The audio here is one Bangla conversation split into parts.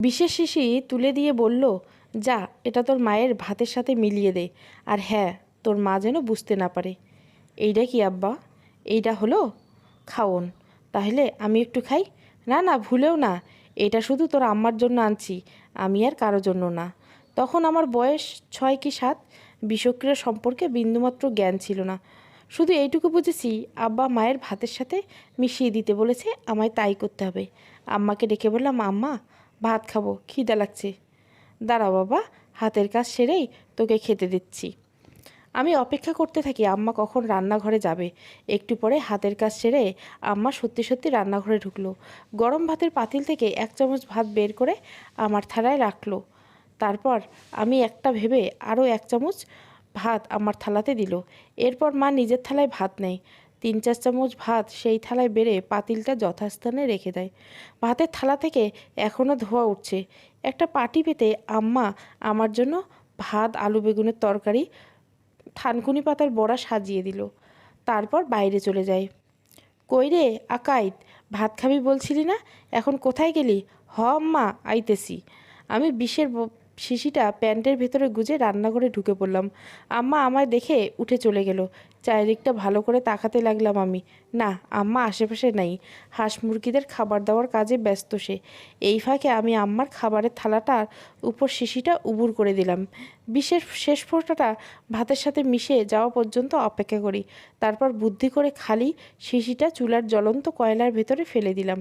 বিশেষ শিশি তুলে দিয়ে বলল, যা, এটা তোর মায়ের ভাতের সাথে মিলিয়ে দে। আর হ্যাঁ, তোর মা যেন বুঝতে না পারে। এইটা কি আব্বা? এইটা হলো খাওন। তাহলে আমি একটু খাই? না না, ভুলেও না। এটা শুধু তোর আম্মার জন্য আনছি, আমি আর কারো জন্য না। তখন আমার বয়স 6 কি 7। বিষক্রিয়া সম্পর্কে বিন্দুমাত্র জ্ঞান ছিল না। শুধু এইটুকু বুঝেছি, আব্বা মায়ের ভাতের সাথে মিশিয়ে দিতে বলেছে, আমায় তাই করতে হবে। আম্মাকে ডেকে বললাম, আম্মা, ভাত খাবো, খিদে লাগছে। দাঁড়া বাবা, হাতের কাজ সেরেই তোকে খেতে দিচ্ছি। আমি অপেক্ষা করতে থাকি আম্মা কখন রান্নাঘরে যাবে। একটু পরে হাতের কাজ সেরে আম্মা সত্যি সত্যি রান্নাঘরে ঢুকলো। গরম ভাতের পাতিল থেকে 1 চামচ ভাত বের করে আমার থালায় রাখলো। তারপর আমি একটা ভেবে আরও 1 চামচ ভাত আমার থালাতে দিল। এরপর মা নিজের থালায় ভাত নেয়। 3-4 চামচ ভাত সেই থালায় বেড়ে পাতিলটা যথাস্থানে রেখে দেয়। ভাতের থালা থেকে এখনও ধোঁয়া উঠছে। একটা পাটি পেতে আম্মা আমার জন্য ভাত, আলু বেগুনের তরকারি, থানকুনি পাতার বড়া সাজিয়ে দিল। তারপর বাইরে চলে যায়। কই রে আকাইত, ভাত খাবি বলছিলি না? এখন কোথায় গেলি? হ আম্মা, আইতেছি। আমি বিষের শিশিটা প্যান্টের ভেতরে গুজে রান্নাঘরে ঢুকে পড়লাম। আম্মা আমায় দেখে উঠে চলে গেল। চারিদিকটা ভালো করে তাকাতে লাগলাম আমি। না, আম্মা আশেপাশে নাই। হাঁস মুরগিদের খাবার দেওয়ার কাজে ব্যস্ত সে। এই ফাঁকে আমি আম্মার খাবারের থালাটার উপর শিশিটা উবুর করে দিলাম। বিষের শেষ ফোঁটাটা ভাতের সাথে মিশে যাওয়া পর্যন্ত অপেক্ষা করি। তারপর বুদ্ধি করে খালি শিশিটা চুলার জ্বলন্ত কয়লার ভেতরে ফেলে দিলাম।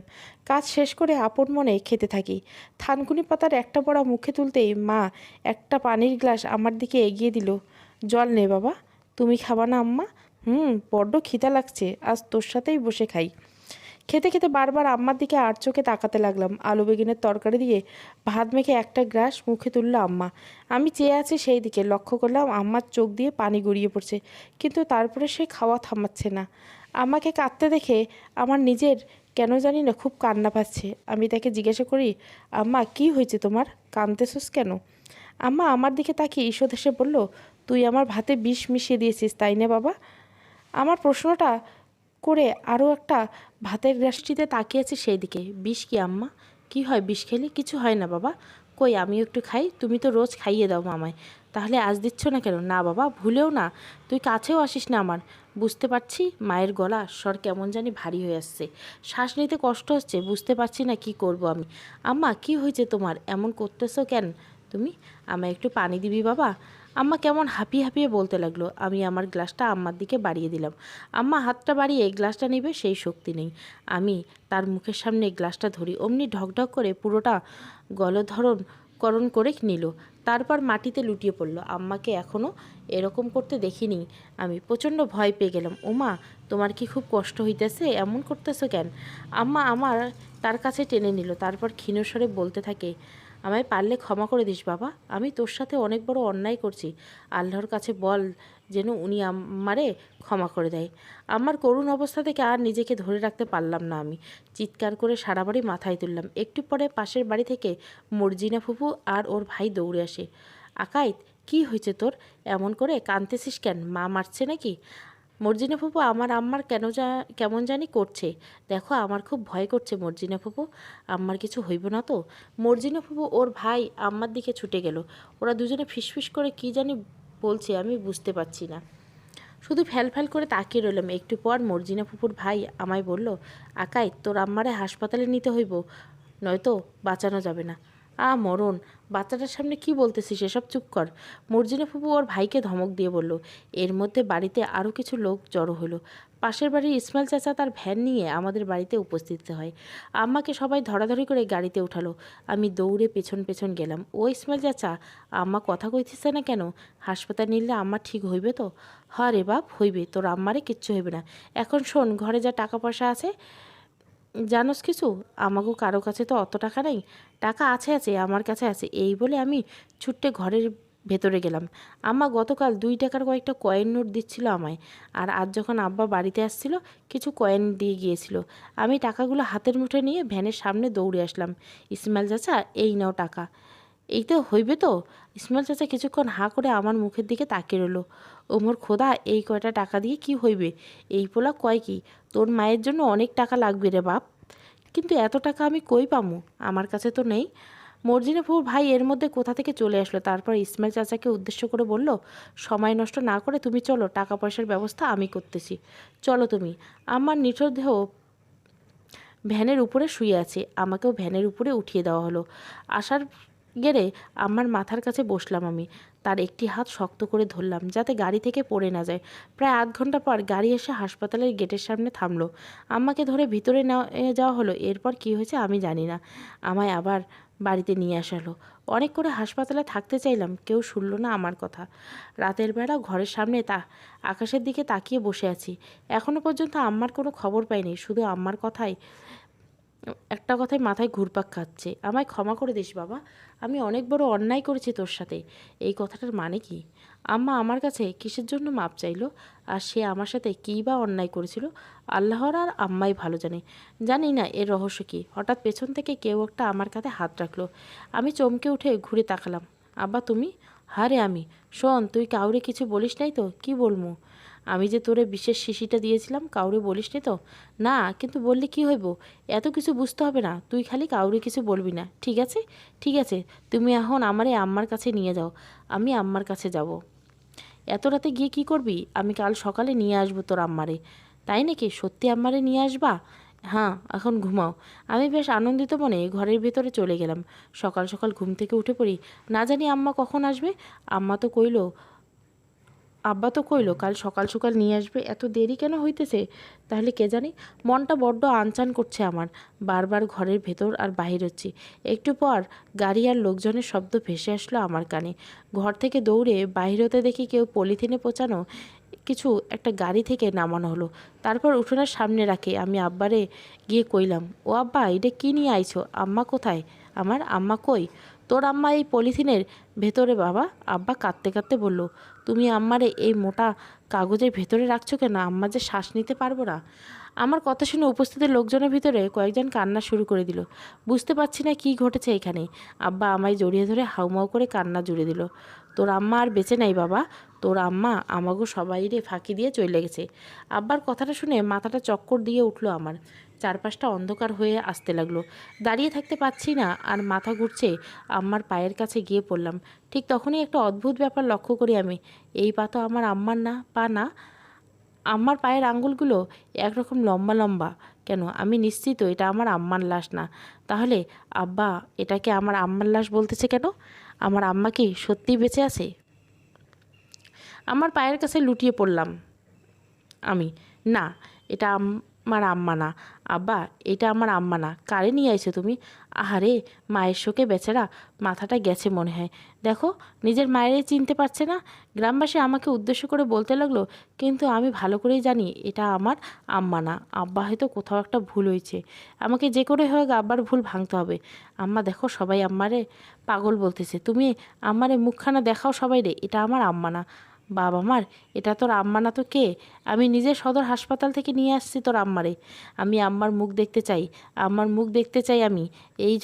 কাজ শেষ করে আপন মনে খেতে থাকি। থানকুনি পাতার একটা বড়া মুখে তুলতেই মা একটা পানির গ্লাস আমার দিকে এগিয়ে দিল। জল নে বাবা। তুমি খাবা না আম্মা? বড্ড খিদা লাগছে, আজ তোর সাথেই বসে খাই। খেতে খেতে বারবার আম্মার দিকে আর চোখে তাকাতে লাগলাম। আলু বেগুনের তরকারি দিয়ে ভাত মেখে একটা গ্রাস মুখে তুলল আম্মা। আমি চেয়ে আছি সেই দিকে। লক্ষ্য করলাম আম্মার চোখ দিয়ে পানি গড়িয়ে পড়ছে, কিন্তু তারপরে সে খাওয়া থামাচ্ছে না। আমাকে কাঁদতে দেখে আমার নিজের কেন জানি না খুব কান্না পাচ্ছে। আমি তাকে জিজ্ঞাসা করি, আম্মা, কি হয়েছে তোমার? কাঁদতেছস কেন? আম্মা আমার দিকে তাকিয়ে ঈষৎ হেসে বলল, তুই আমার ভাতে বিষ মিশিয়ে দিয়েছিস, তাই না বাবা? আমার প্রশ্নটা করে আরও একটা ভাতের গ্রাসটিতে তাকিয়েছে সেই দিকে। বিষ কি আম্মা? কি হয় বিষ খেলে? কিছু হয় না বাবা। কই আমিও একটু খাই, তুমি তো রোজ খাইয়ে দাও মামায়, তাহলে আজ দিচ্ছ না কেন? না বাবা, ভুলেও না, তুই কাছেও আসিস না আমার। বুঝতে পারছি মায়ের গলা স্বর কেমন জানি ভারী হয়ে আসছে, শ্বাস নিতে কষ্ট হচ্ছে, বুঝতে পারছি না কি করব আমি। আম্মা, কি হয়েছে তোমার? এমন করতেছো কেন তুমি? আমায় একটু পানি দিবি বাবা? আম্মা কেমন হাঁপিয়ে হাঁপিয়ে বলতে লাগলো। আমি আমার গ্লাসটা আম্মার দিকে বাড়িয়ে দিলাম। আম্মা হাতটা বাড়িয়ে গ্লাসটা নেবে সেই শক্তি নেই। আমি তার মুখের সামনে গ্লাসটা ধরি, অমনি ঢকঢক করে পুরোটা করণ করে নিল। তারপর মাটিতে লুটিয়ে পড়ল। আম্মাকে এখনও এরকম করতে দেখিনি আমি। প্রচণ্ড ভয় পেয়ে গেলাম। ওমা, তোমার কি খুব কষ্ট হইতেছে? এমন করতেছো কেন? আম্মা আমার তার কাছে টেনে নিল। তারপর ক্ষীণস্বরে বলতে থাকে, আমায় পারলে ক্ষমা করে দিস বাবা। আমি তোর সাথে অনেক বড় অন্যায় করছি। আল্লাহর কাছে বল যেন উনি আমারে ক্ষমা করে দেয়। আমার করুণ অবস্থা থেকে আর নিজেকে ধরে রাখতে পারলাম না। আমি চিৎকার করে সারা বাড়ি মাথায় তুললাম। একটু পরে পাশের বাড়ি থেকে মর্জিনা ফুফু আর ওর ভাই দৌড়ে আসে। আকাইত, কি হয়েছে তোর? এমন করে কাঁদতেছিস কেন? মা মারছে নাকি? মর্জিনা ফুপু, আমার আম্মার কেমন জানি করছে। দেখো, আমার খুব ভয় করছে মর্জিনা ফুপু। আম্মার কিছু হইব না তো? মর্জিনা ফুপু ওর ভাই আম্মার দিকে ছুটে গেল। ওরা দুজনে ফিসফিস করে কি জানি বলছে, আমি বুঝতে পারছি না। শুধু ফ্যাল করে তাকিয়ে রইলাম। একটু পর মর্জিনা ফুপুর ভাই আমায় বলল, আকাই, তোর আম্মারে হাসপাতালে নিতে হইব, নয়তো বাঁচানো যাবে না। মরণ! বাচ্চাটার সামনে কি বলতেছিস এসব? চুপ কর। মর্জিনা ফুপু ওর ভাইকে ধমক দিয়ে বলল। এর মধ্যে বাড়িতে আরও কিছু লোক জড়ো হলো। পাশের বাড়ির ইসমাইল চাচা তার ভ্যান নিয়ে আমাদের বাড়িতে উপস্থিত হয়। আম্মাকে সবাই ধরাধরি করে গাড়িতে উঠালো। আমি দৌড়ে পেছন পেছন গেলাম। ও ইসমাইল চাচা, আম্মা কথা কইতেছে না কেন? হাসপাতাল নিলে আম্মা ঠিক হইবে তো? হ্যাঁ রে বাপ, হইবে। তোর আম্মারে কিচ্ছু হইবে না। এখন শোন, ঘরে যা টাকা পয়সা আছে, জানোস কিছু? আমাগো কারো কাছে তো অত টাকা নেই। টাকা আছে আছে, আমার কাছে আছে। এই বলে আমি ছুট্টে ঘরের ভেতরে গেলাম। আম্মা গতকাল 2 টাকার কয়েকটা কয়েন নোট দিচ্ছিল আমায়, আর আজ যখন আব্বা বাড়িতে আসছিল কিছু কয়েন দিয়ে গিয়েছিল। আমি টাকাগুলো হাতের মুঠে নিয়ে ভ্যানের সামনে দৌড়ে আসলাম। ইসমাইল চাচা, এই নাও টাকা। এই তো হইবে তো? ইসমাইল চাচা কিছুক্ষণ হাঁ করে আমার মুখের দিকে তাকিয়ে রইল। ওমর খোদা, এই কয়টা টাকা দিয়ে কি হইবে? এই পোলা কয় কি, তোর মায়ের জন্য অনেক টাকা লাগবে রে বাপ। কিন্তু এত টাকা আমি কই পামু? আমার কাছে তো নেই। মর্জিনাপুর ভাই এর মধ্যে কোথা থেকে চলে আসলো। তারপর ইসমাইল চাচাকে উদ্দেশ্য করে বলল, সময় নষ্ট না করে তুমি চলো, টাকা পয়সার ব্যবস্থা আমি করতেছি, চলো তুমি। আমার নিথর দেহ ভ্যানের উপরে শুয়ে আছে, আমাকেও ভ্যানের উপরে উঠিয়ে দেওয়া হলো। আসার গেড়ে আমার মাথার কাছে বসলাম আমি, তার একটি হাত শক্ত করে ধরলাম যাতে গাড়ি থেকে পড়ে না যায়। প্রায় আধ ঘন্টা পর গাড়ি এসে হাসপাতালের গেটের সামনে থামলো। আম্মাকে ধরে ভিতরে যাওয়া হলো। এরপর কি হয়েছে আমি জানি না। আমায় আবার বাড়িতে নিয়ে আসা হলো। অনেক করে হাসপাতালে থাকতে চাইলাম, কেউ শুনল না আমার কথা। রাতের বেলা ঘরের সামনে আকাশের দিকে তাকিয়ে বসে আছি। এখনো পর্যন্ত আম্মার কোনো খবর পাইনি। শুধু আম্মার একটা কথাই মাথায় ঘুরপাক খাচ্ছে, আমায় ক্ষমা করে দিস বাবা, আমি অনেক বড় অন্যায় করেছি তোর সাথে। এই কথাটার মানে কি? আম্মা আমার কাছে কিসের জন্য মাপ চাইলো? আর সে আমার সাথে কী বা অন্যায় করেছিল, আল্লাহর আর আম্মাই ভালো জানে। জানি না এর রহস্য কী। হঠাৎ পেছন থেকে কেউ একটা আমার কাঁধে হাত রাখলো। আমি চমকে উঠে ঘুরে তাকালাম। আব্বা তুমি? হারে আমি। শোন, তুই কাউরে কিছু বলিস নাই তো? কি বলমু? আমি যে তোরে বিশেষ শিশিটা দিয়েছিলাম কাউরে বলিস নি তো? না, কিন্তু বললে কি হইব? এত কিছু বুঝতে হবে না, তুই খালি কাউরে কিছু বলবি না, ঠিক আছে? ঠিক আছে, তুমি এখন আমারে আম্মার কাছে নিয়ে যাও। আমি আম্মার কাছে যাব। এত রাতে গিয়ে কি করবি? আমি কাল সকালে নিয়ে আসবো তোর আম্মারে। তাই নাকি? সত্যি আম্মারে নিয়ে আসবা? হ্যাঁ, এখন ঘুমাও। আমি বেশ আনন্দিত মনে ঘরের ভেতরে চলে গেলাম। সকাল সকাল ঘুম থেকে উঠে পড়ি। না জানি আম্মা কখন আসবে। আম্মা তো কইলো আব্বা তো কইলো কাল সকাল সকাল নিয়ে আসবে, এত দেরি কেন হইতেছে? তাহলে কে জানি। মনটা বড্ড আনচান করছে আমার। বারবার ঘরের ভেতর আর বাহির হচ্ছি। একটু পর গাড়ি আর লোকজনের শব্দ ভেসে আসলো আমার কানে। ঘর থেকে দৌড়ে বাহির হতে দেখি কেউ পলিথিনে পোঁচানো কিছু একটা গাড়ি থেকে নামানো হলো। তারপর উঠোনের সামনে রাখে আমি আব্বারে গিয়ে কইলাম, ও আব্বা, এটা কী নিয়ে আইছো? আম্মা কোথায়? আমার আম্মা কই? তোর আম্মা এই পলিথিনের ভেতরে বাবা। আব্বা কাঁদতে কাঁদতে বলল, তুমি আম্মারে এই মোটা কাগজের ভেতরে রাখছো কেন? আম্মা যে শ্বাস নিতে পারবো না। আমার কথা শুনে উপস্থিত লোকজনের ভিতরে কয়েকজন কান্না শুরু করে দিল। বুঝতে পারছি না কি ঘটেছে এখানে। আব্বা আমায় জড়িয়ে ধরে হাউমাউ করে কান্না জুড়ে দিল। তোর আম্মা আর বেঁচে নাই বাবা, তোর আম্মা আমাগো সবাইরে ফাঁকি দিয়ে চলে গেছে। আব্বার কথাটা শুনে মাথাটা চক্কর দিয়ে উঠলো আমার। চারপাশটা অন্ধকার হয়ে আসতে লাগলো। দাঁড়িয়ে থাকতে পারছি না, আর মাথা ঘুরছে। আম্মার পায়ের কাছে গিয়ে পড়লাম। ঠিক তখনই একটা অদ্ভুত ব্যাপার লক্ষ্য করি আমি। এই পা তো আমার আম্মার না, পা না। আম্মার পায়ের আঙ্গুলগুলো একরকম লম্বা লম্বা। কেন? আমি নিশ্চিত এটা আমার আম্মার লাশ না। তাহলে আব্বা এটাকে আমার আম্মার লাশ বলতেছে কেন? আমার আম্মা কি সত্যিই বেঁচে আছে? আমার পায়ের কাছে লুটিয়ে পড়লাম আমি। না, এটা আমার আম্মা না। আব্বা, এটা আমার আম্মা না। কারে নিয়ে আইছো তুমি? আহারে, মায়ের শোকে বেচারা মাথাটা গেছে মনে হয়। দেখো, নিজের মায়েরই চিনতে পারছে না। গ্রামবাসী আমাকে উদ্দেশ্য করে বলতে লাগলো, কিন্তু আমি ভালো করেই জানি এটা আমার আম্মা না। আব্বা হয়তো কোথাও একটা ভুল হয়েছে। আমাকে যে করে হোক আব্বার ভুল ভাঙতে হবে। আম্মা দেখো, সবাই আম্মারে পাগল বলতেছে। তুমি আমারে মুখখানা দেখাও সবাই রে, এটা আমার আম্মা না। বাবা মার, এটা তোর আম্মা না তো কে? আমি নিজে সদর হাসপাতাল থেকে নিয়ে আসছি তোর আম্মারে। আমি আম্মার মুখ দেখতে চাই। আম্মার মুখ দেখতে চাই আমি। এই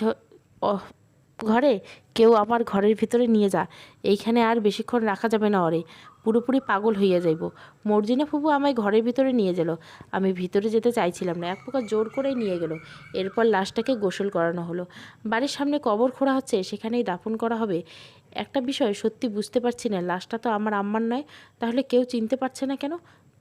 ঘরে কেউ আমার ঘরের ভিতরে নিয়ে যা। এইখানে আর বেশিক্ষণ রাখা যাবে না ওরে, পুরোপুরি পাগল হইয়া যাইব। মর্জিনা ফুপু আমায় ঘরের ভিতরে নিয়ে গেল। আমি ভিতরে যেতে চাইছিলাম না, এক প্রকার জোর করেই নিয়ে গেল। এরপর লাশটাকে গোসল করানো হলো। বাড়ির সামনে কবর খোঁড়া হচ্ছে, সেখানেই দাফন করা হবে। একটা বিষয় সত্যি বুঝতে পারছি না, লাশটা তো আমার আম্মার নয়। তাহলে কেউ চিনতে পারছে না কেন?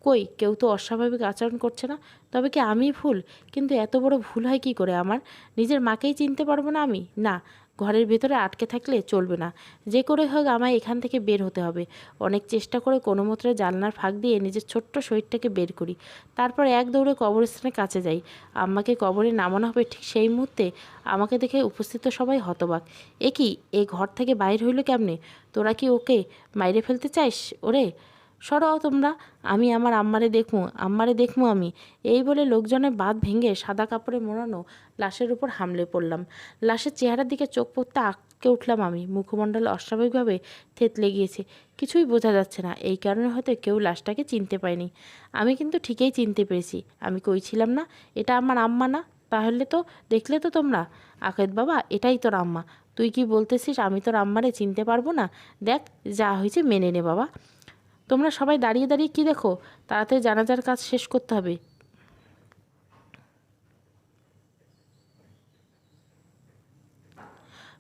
কই, কেউ তো অস্বাভাবিক আচরণ করছে না। তবে কি আমিই ভুল? কিন্তু এত বড় ভুল হয় কি করে আমার? নিজের মাকেই চিনতে পারবো না আমি? না, ঘরের ভেতরে আটকে থাকলে চলবে না। যে করে হোক আমায় এখান থেকে বের হতে হবে। অনেক চেষ্টা করে কোনো মতে জানলার ফাঁক দিয়ে নিজের ছোট্ট শরীরটাকে বের করি। তারপর এক দৌড়ে কবরস্থানের কাছে যাই। আম্মাকে কবরে নামানো হবে ঠিক সেই মুহূর্তে আমাকে দেখে উপস্থিত সবাই হতবাক। এ কি, এ ঘর থেকে বাইর হইল কেমনে? তোরা কি ওকে মাইরে ফেলতে চাইস? ওরে সরাও তোমরা, আমি আমার আম্মারে দেখমু আমি। এই বলে লোকজনের বাঁধ ভেঙে সাদা কাপড়ে মোড়ানো লাশের উপর হামলে পড়লাম। লাশের চেহারার দিকে চোখ পড়তে আটকে উঠলাম আমি। মুখমণ্ডল অস্বাভাবিকভাবে থেতলে গিয়েছে। কিছুই বোঝা যাচ্ছে না। এই কারণে হয়তো কেউ লাশটাকে চিনতে পায়নি। আমি কিন্তু ঠিকই চিনতে পেরেছি। আমি কইছিলাম না এটা আমার আম্মা না? তাহলে তো দেখলে তো তোমরা। আকেদ বাবা, এটাই তোর আম্মা। তুই কি বলতেছিস আমি তোর আম্মারে চিনতে পারবো না? দেখ, যা হয়েছে মেনে নে বাবা। তোমরা সবাই দাঁড়িয়ে দাঁড়িয়ে কি দেখো? তাড়াতাড়ি জানাজার কাজ শেষ করতে হবে।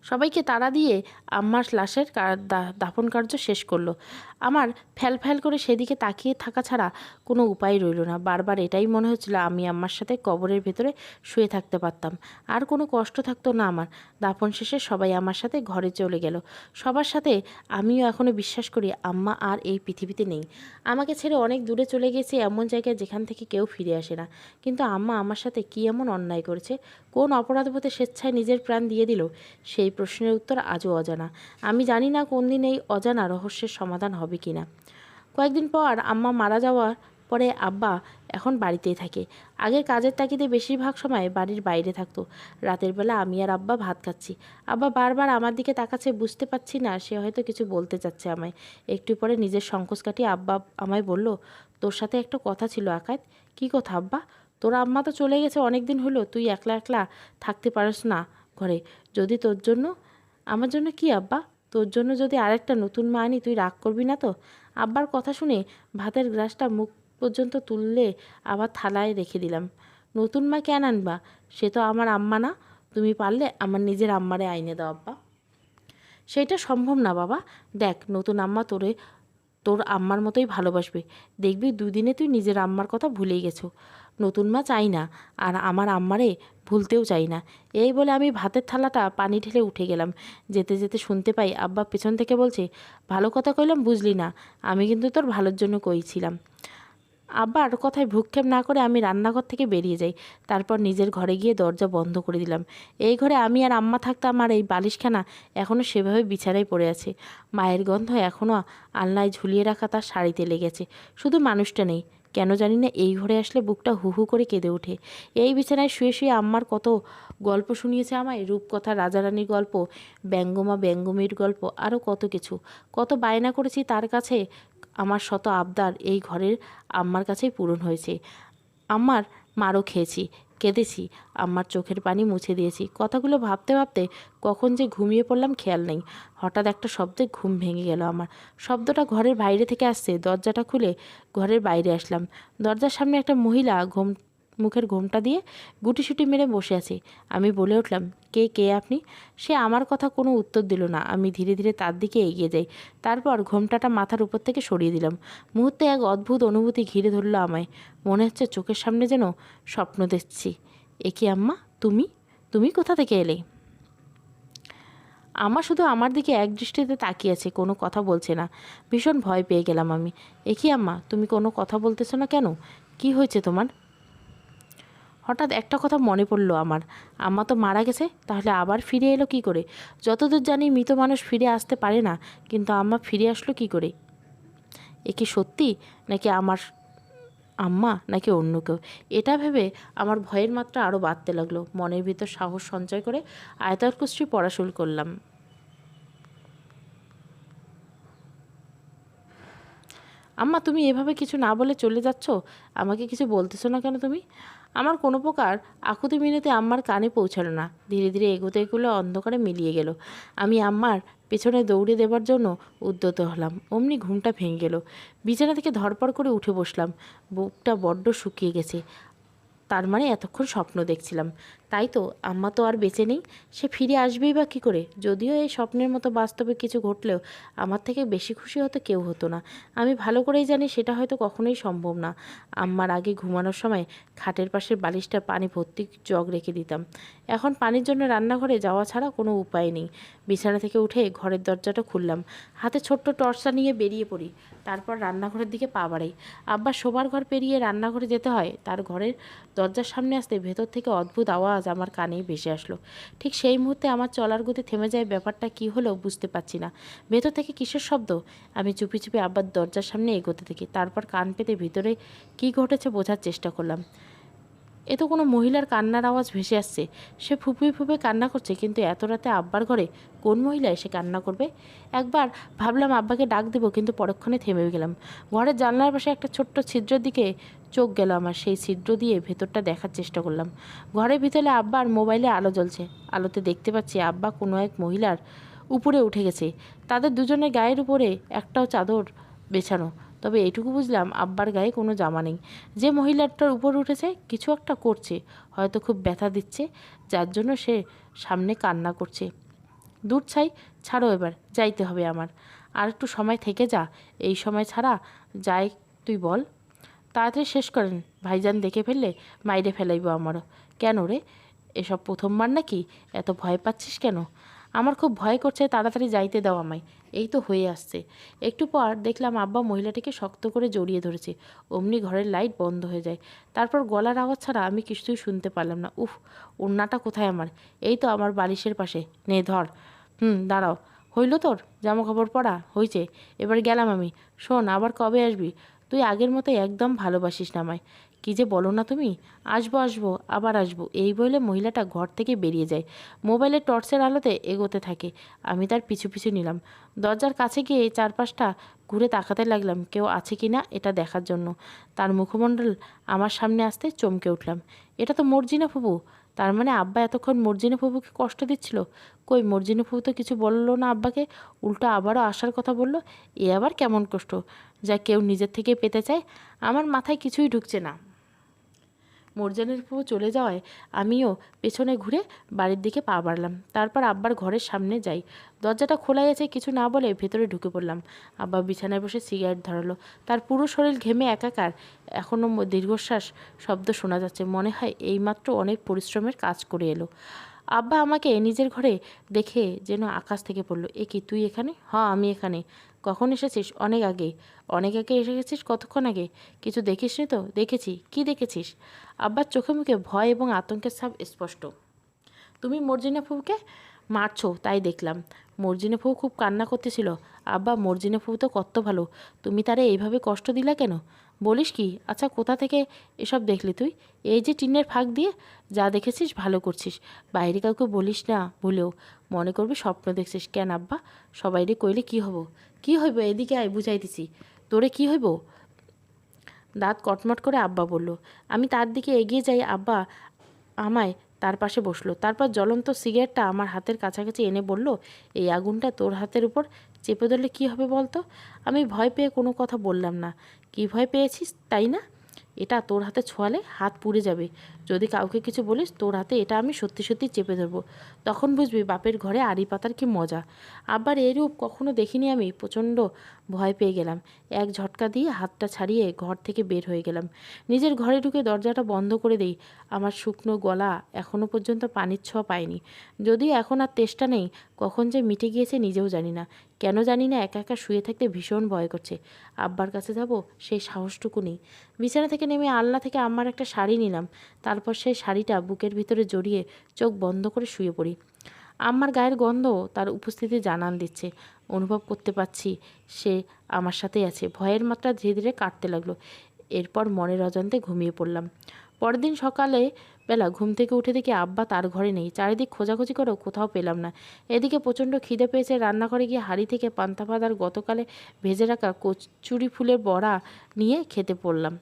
সবাইকে তাড়া দিয়ে আম্মার লাশের দাফন কার্য শেষ করলো। আমার ফ্যাল ফ্যাল করে সেদিকে তাকিয়ে থাকা ছাড়া কোনো উপায় রইল না। বারবার এটাই মনে হচ্ছিল আমি আম্মার সাথে কবরের ভেতরে শুয়ে থাকতে পারতাম, আর কোনো কষ্ট থাকতো না আমার। দাফন শেষে সবাই আমার সাথে ঘরে চলে গেল। সবার সাথে আমিও এখনও বিশ্বাস করি আম্মা আর এই পৃথিবীতে নেই। আমাকে ছেড়ে অনেক দূরে চলে গেছে, এমন জায়গায় যেখান থেকে কেউ ফিরে আসে না। কিন্তু আম্মা আমার সাথে কী এমন অন্যায় করেছে, কোন অপরাধবোধে স্বেচ্ছায় নিজের প্রাণ দিয়ে দিল, সেই প্রশ্নের উত্তর আজও অজানা। আমি জানি না কোন দিন এই অজানা রহস্যের সমাধান হবে কি না। কয়েকদিন পর আম্মা মারা যাওয়ার পরে আব্বা এখন বাড়িতেই থাকে। আগে কাজের তাগিদে বেশিরভাগ সময় বাড়ির বাইরে থাকতো। রাতের বেলা আমি আর আব্বা ভাত খাচ্ছি। আব্বা বারবার আমার দিকে তাকাচ্ছে, বুঝতে পারছি না সে হয়তো কিছু বলতে চাচ্ছে আমায়। একটু পরে নিজের সংকোচ কাটিয়ে আব্বা আমায় বলল, তোর সাথে একটা কথা ছিল আকাশ। কী কথা আব্বা? তোর আম্মা তো চলে গেছে অনেক দিন হলো, তুই একলা একলা থাকতে পারিস না ঘরে। যদি তোর জন্য, আমার জন্য কি আব্বা? তোর জন্য যদি আরেকটা নতুন মা আনি, তুই রাগ করবি না তো? আব্বার কথা শুনে ভাতের গ্লাসটা মুখ পর্যন্ত তুললে আবার থালায় রেখে দিলাম। নতুন মা কেন আনবা? সে তো আমার আম্মা না। তুমি পারলে আমার নিজের আম্মারে আইনে দাও আব্বা। সেটা সম্ভব না বাবা। দেখ, নতুন আম্মা তোর আম্মার মতোই ভালোবাসবে। দেখবি দুদিনে তুই নিজের আম্মার কথা ভুলেই গেছো। নতুন মা চাই না, আর আমার আম্মারে ভুলতেও চাই না। এই বলে আমি ভাতের থালাটা পানি ঢেলে উঠে গেলাম। যেতে যেতে শুনতে পাই আব্বা পেছন থেকে বলছে, ভালো কথা কইলাম বুঝলি না, আমি কিন্তু তোর ভালোর জন্য কইছিলাম। আব্বার কথায় ভ্রুক্ষেপ না করে আমি রান্নাঘর থেকে বেরিয়ে যাই। তারপর নিজের ঘরে গিয়ে দরজা বন্ধ করে দিলাম। এই ঘরে আমি আর আম্মা থাকতাম, আর এই বালিশখানা এখনও সেভাবে বিছানায় পড়ে আছে। মায়ের গন্ধ এখনও আলনায় ঝুলিয়ে রাখা তার শাড়িতে লেগেছে। শুধু মানুষটা নেই। কেন জানি না এই ঘরে আসলে বুকটা হু হু করে কেঁদে ওঠে। এই বিছানায় শুয়ে শুয়ে আম্মার কত গল্প শুনিয়েছে আমায়, রূপকথা, রাজারানীর গল্প, ব্যঙ্গমা ব্যঙ্গমীর গল্প, আরও কত কিছু। কত বায়না করেছি তার কাছে। আমার শত আবদার এই ঘরের আম্মার কাছেই পূরণ হয়েছে। আম্মার মারও খেয়েছি, কেঁদেছি, আম্মার চোখের পানি মুছে দিয়েছি। কথাগুলো ভাবতে ভাবতে কখন যে ঘুমিয়ে পড়লাম খেয়াল নেই। হঠাৎ একটা শব্দে ঘুম ভেঙে গেল আমার। শব্দটা ঘরের বাইরে থেকে আসছে। দরজাটা খুলে ঘরের বাইরে আসলাম। দরজার সামনে একটা মহিলা মুখের ঘোমটা দিয়ে গুটিসুটি মেরে বসে আছে। আমি বলে উঠলাম, কে আপনি? সে আমার কথা কোনো উত্তর দিল না। আমি ধীরে ধীরে তার দিকে এগিয়ে যাই। তারপর ঘোমটাটা মাথার উপর থেকে সরিয়ে দিলাম। মুহূর্তে এক অদ্ভুত অনুভূতি ঘিরে ধরল আমায়। মনে হচ্ছে চোখের সামনে যেন স্বপ্ন দেখছি। এ কি আম্মা? তুমি তুমি কোথা থেকে এলে? আম্মা শুধু আমার দিকে এক দৃষ্টিতে তাকিয়ে আছে, কোনো কথা বলছে না। ভীষণ ভয় পেয়ে গেলাম আমি। এ কি আম্মা, তুমি কোনো কথা বলতেছো না কেন? কি হয়েছে তোমার? হঠাৎ একটা কথা মনে পড়ল আমার। আম্মা তো মারা গেছে, তাহলে আবার ফিরে এলো কি করে? যতদূর জানি মৃত মানুষ ফিরে আসতে পারে না, কিন্তু আম্মা ফিরে আসলো কি করে? এ কি সত্যি, নাকি আমার আম্মা, নাকি অন্য কেউ? এটা ভেবে আমার ভয়ের মাত্রা আরও বাড়তে লাগলো। মনের ভিতর সাহস সঞ্চয় করে আয়তার কুস্তি পড়া শুরু করলাম। আম্মা, তুমি এভাবে কিছু না বলে চলে যাচ্ছ, আমাকে কিছু বলতেছো না কেন তুমি? আমার কোনো প্রকার আকুতি মিনতি আম্মার কানে পৌঁছালো না। ধীরে ধীরে এগোতে এগুলো অন্ধকারে মিলিয়ে গেল। আমি আম্মার পেছনে দৌড়ে দেবার জন্য উদ্যত হলাম। অমনি ঘুমটা ভেঙে গেল। বিছানা থেকে ধরপড় করে উঠে বসলাম। বুকটা বড্ড শুকিয়ে গেছে। তার মানে এতক্ষণ স্বপ্ন দেখছিলাম। তাই তো, আম্মা তো আর বেঁচে নেই। সে ফিরে আসবেই বা কী করে? যদিও এই স্বপ্নের মতো বাস্তবে কিছু ঘটলেও আমার থেকে বেশি খুশি হতো কেউ হতো না। আমি ভালো করেই জানি সেটা হয়তো কখনোই সম্ভব না। আম্মার আগে ঘুমানোর সময় খাটের পাশের বালিশটা পানি ভর্তি জগ রেখে দিতাম। এখন পানির জন্য রান্নাঘরে যাওয়া ছাড়া কোনো উপায় নেই। বিছানা থেকে উঠে ঘরের দরজাটা খুললাম। হাতে ছোট্ট টর্চটা নিয়ে বেরিয়ে পড়ি। তারপর রান্নাঘরের দিকে পা বাড়াই। আব্বা শোবার ঘর পেরিয়ে রান্নাঘরে যেতে হয়। তার ঘরের দরজার সামনে আসতে ভেতর থেকে অদ্ভুত আওয়াজ আমার কানেই ভেসে আসলো। ঠিক সেই মুহূর্তে আমার চলার গতি থেমে যায়। ব্যাপারটা কী হলো বুঝতে পারছি না। ভেতর থেকে কিসের শব্দ? আমি চুপি চুপি আব্বার দরজার সামনে এগোতে থাকি। তারপর কান পেতে ভিতরে কী ঘটেছে বোঝার চেষ্টা করলাম। এ তো কোনো মহিলার কান্নার আওয়াজ ভেসে আসছে। সে ফুপিয়ে ফুপিয়ে কান্না করছে, কিন্তু এত রাতে আব্বার ঘরে কোন মহিলা এসে কান্না করবে? একবার ভাবলাম আব্বাকে ডাক দেবো, কিন্তু পরক্ষণে থেমে গেলাম। ঘরের জানলার পাশে একটা ছোট্ট ছিদ্রের দিকে চোখ গেল আমার। সেই ছিদ্র দিয়ে ভেতরটা দেখার চেষ্টা করলাম। ঘরের ভিতরে আব্বার মোবাইলে আলো জ্বলছে। আলোতে দেখতে পাচ্ছি আব্বা কোনো এক মহিলার উপরে উঠে গেছে। তাদের দুজনের গায়ের উপরে একটাও চাদর বেছানো। তবে এটুকু বুঝলাম আব্বার গায়ে কোনো জামা নেই। যে মহিলাটার উপর উঠেছে কিছু একটা করছে, হয়তো খুব ব্যথা দিচ্ছে, যার জন্য সে সামনে কান্না করছে। দূর ছাই, ছাড়ো এবার, যাইতে হবে আমার। আর একটু সময় থেকে যা, এই সময় ছাড়া যায় তুই বল? তাড়াতাড়ি শেষ করেন, ভাইজান দেখে ফেললে মাইরে ফেলাইব আমারও। কেন রে, এসব প্রথমবার নাকি? এত ভয় পাচ্ছিস কেন? আমার খুব ভয় করছে, তাড়াতাড়ি যাইতে দাও আমায়। এই তো হয়ে আসছে। একটু পর দেখলাম আব্বা মহিলাটিকে শক্ত করে জড়িয়ে ধরেছে। অমনি ঘরের লাইট বন্ধ হয়ে যায়। তারপর গলার আওয়াজ ছাড়া আমি কিছুই শুনতে পারলাম না। উফ, ওড়নাটা কোথায় আমার? এই তো আমার বালিশের পাশে। নে ধর। দাঁড়াও। হইল তোর জামা কাপড় পরা? হয়েছে, এবার গেলাম আমি। শোন, আবার কবে আসবি? তুই আগের মতো একদম ভালোবাসিস না আমায়। কী যে বলো না তুমি। আসবো আসবো, আবার আসবো, এই বলে মহিলাটা ঘর থেকে বেরিয়ে যায়। মোবাইলের টর্চের আলোতে এগোতে থাকে। আমি তার পিছু পিছু নিলাম। দরজার কাছে গিয়ে চারপাশটা ঘুরে তাকাতে লাগলাম কেউ আছে কি না এটা দেখার জন্য। তার মুখমণ্ডল আমার সামনে আসতে চমকে উঠলাম। এটা তো মর্জিনা ফুপু। তার মানে আব্বা এতক্ষণ মর্জিনা ফুপুকে কষ্ট দিচ্ছিল? কই, মর্জিনা ফুপু তো কিছু বললো না আব্বাকে, উল্টো আবারও আসার কথা বলল। এ আবার কেমন কষ্ট যা কেউ নিজের থেকে পেতে চায়? আমার মাথায় কিছুই ঢুকছে না। মর্জিনার ফুপু চলে যাওয়ায় আমিও পেছনে ঘুরে বাড়ির দিকে পা বাড়লাম। তারপর আব্বার ঘরের সামনে যাই। দরজাটা খোলাই আছে, কিছু না বলে ভেতরে ঢুকে পড়লাম। আব্বা বিছানায় বসে সিগারেট ধরালো। তার পুরো শরীর ঘেমে একাকার। এখনও দীর্ঘশ্বাস শব্দ শোনা যাচ্ছে। মনে হয় এইমাত্র অনেক পরিশ্রমের কাজ করে এলো। আব্বা আমাকে নিজের ঘরে দেখে যেন আকাশ থেকে পড়লো। এ কি, তুই এখানে? হ্যাঁ, আমি এখানে। কখন এসেছিস? অনেক আগে। অনেক আগে এসে গেছিস? কতক্ষণ আগে? কিছু দেখিসনি তো? দেখেছি। কি দেখেছিস? আব্বার চোখে মুখে ভয় এবং আতঙ্কের ছাপ স্পষ্ট। তুমি মর্জিনা ফুপুকে মারছো, তাই দেখলাম। মর্জিনা ফুপু খুব কান্না করতেছিল। আব্বা, মর্জিনা ফুপু তো কত ভালো, তুমি তারে এইভাবে কষ্ট দিলা কেন? বলিস কি? আচ্ছা, কোথা থেকে এসব দেখলি তুই? এই যে টিনের ফাঁক দিয়ে। যা দেখেছিস ভালো করছিস, বাইরে কাউকে বলিস না ভুলেও। মনে করবি স্বপ্ন দেখছিস। কেন আব্বা, সবাইরে কইলে কি হব? কি হইব? এদিকে আয়, বুঝাইতেছি। তোরে কি হইব? দাঁত কটমট করে আব্বা বলল। আমি তার দিকে এগিয়ে যাই। আব্বা আমায় তার পাশে বসলো। তারপর জ্বলন্ত সিগারেটটা আমার হাতের কাছাকাছি এনে বলল, এই আগুনটা তোর হাতের উপর চেপে ধরলে কী হবে বলতো? আমি ভয় পেয়ে কোনো কথা বললাম না। কি ভয় পেয়েছিস তাই না? এটা তোর হাতে ছোঁয়ালে হাত পুড়ে যাবে। যদি কাউকে কিছু বলিস, তোর হাতে এটা আমি সত্যি সত্যি চেপে ধরবো। তখন বুঝবি বাপের ঘরে আড়ি পাতার কি মজা। আবার এরূপ কখনো দেখিনি আমি। প্রচণ্ড ভয় পেয়ে গেলাম। এক ঝটকা দিয়ে হাতটা ছাড়িয়ে ঘর থেকে বের হয়ে গেলাম। নিজের ঘরে ঢুকে দরজাটা বন্ধ করে দেই। আমার শুকনো গলা এখনও পর্যন্ত পানির ছোঁয়া পায়নি। যদিও এখন আর তেষ্টা নেই, কখন যে মিটে গিয়েছে নিজেও জানি না। কেন জানি না একা একা শুয়ে থাকতে ভীষণ ভয় করছে। আব্বার কাছে যাব, সেই সাহসটুকু নেই। বিছানা থেকে নেমে আলনা থেকে আম্মার একটা শাড়ি নিলাম। তারপর সেই শাড়িটা বুকের ভিতরে জড়িয়ে চোখ বন্ধ করে শুয়ে পড়ি। আম্মার গায়ের গন্ধ তার উপস্থিতি জানান দিচ্ছে। অনুভব করতে পারছি সে আমার সাথেই আছে। ভয়ের মাত্রা ধীরে ধীরে কাটতে লাগলো। এরপর মনের অজান্তে ঘুমিয়ে পড়লাম। পরের দিন সকালে বেলা ঘুম থেকে উঠে দেখি আব্বা তার ঘরে নেই। চারিদিক খোঁজাখুঁজি করেও কোথাও পেলাম না। এদিকে প্রচণ্ড খিদে পেয়েছে। রান্নাঘরে গিয়ে হাঁড়ি থেকে পান্তা ভাত আর গতকালে ভেজে রাখা কচুরি ফুলের বড়া নিয়ে খেতে পড়লাম।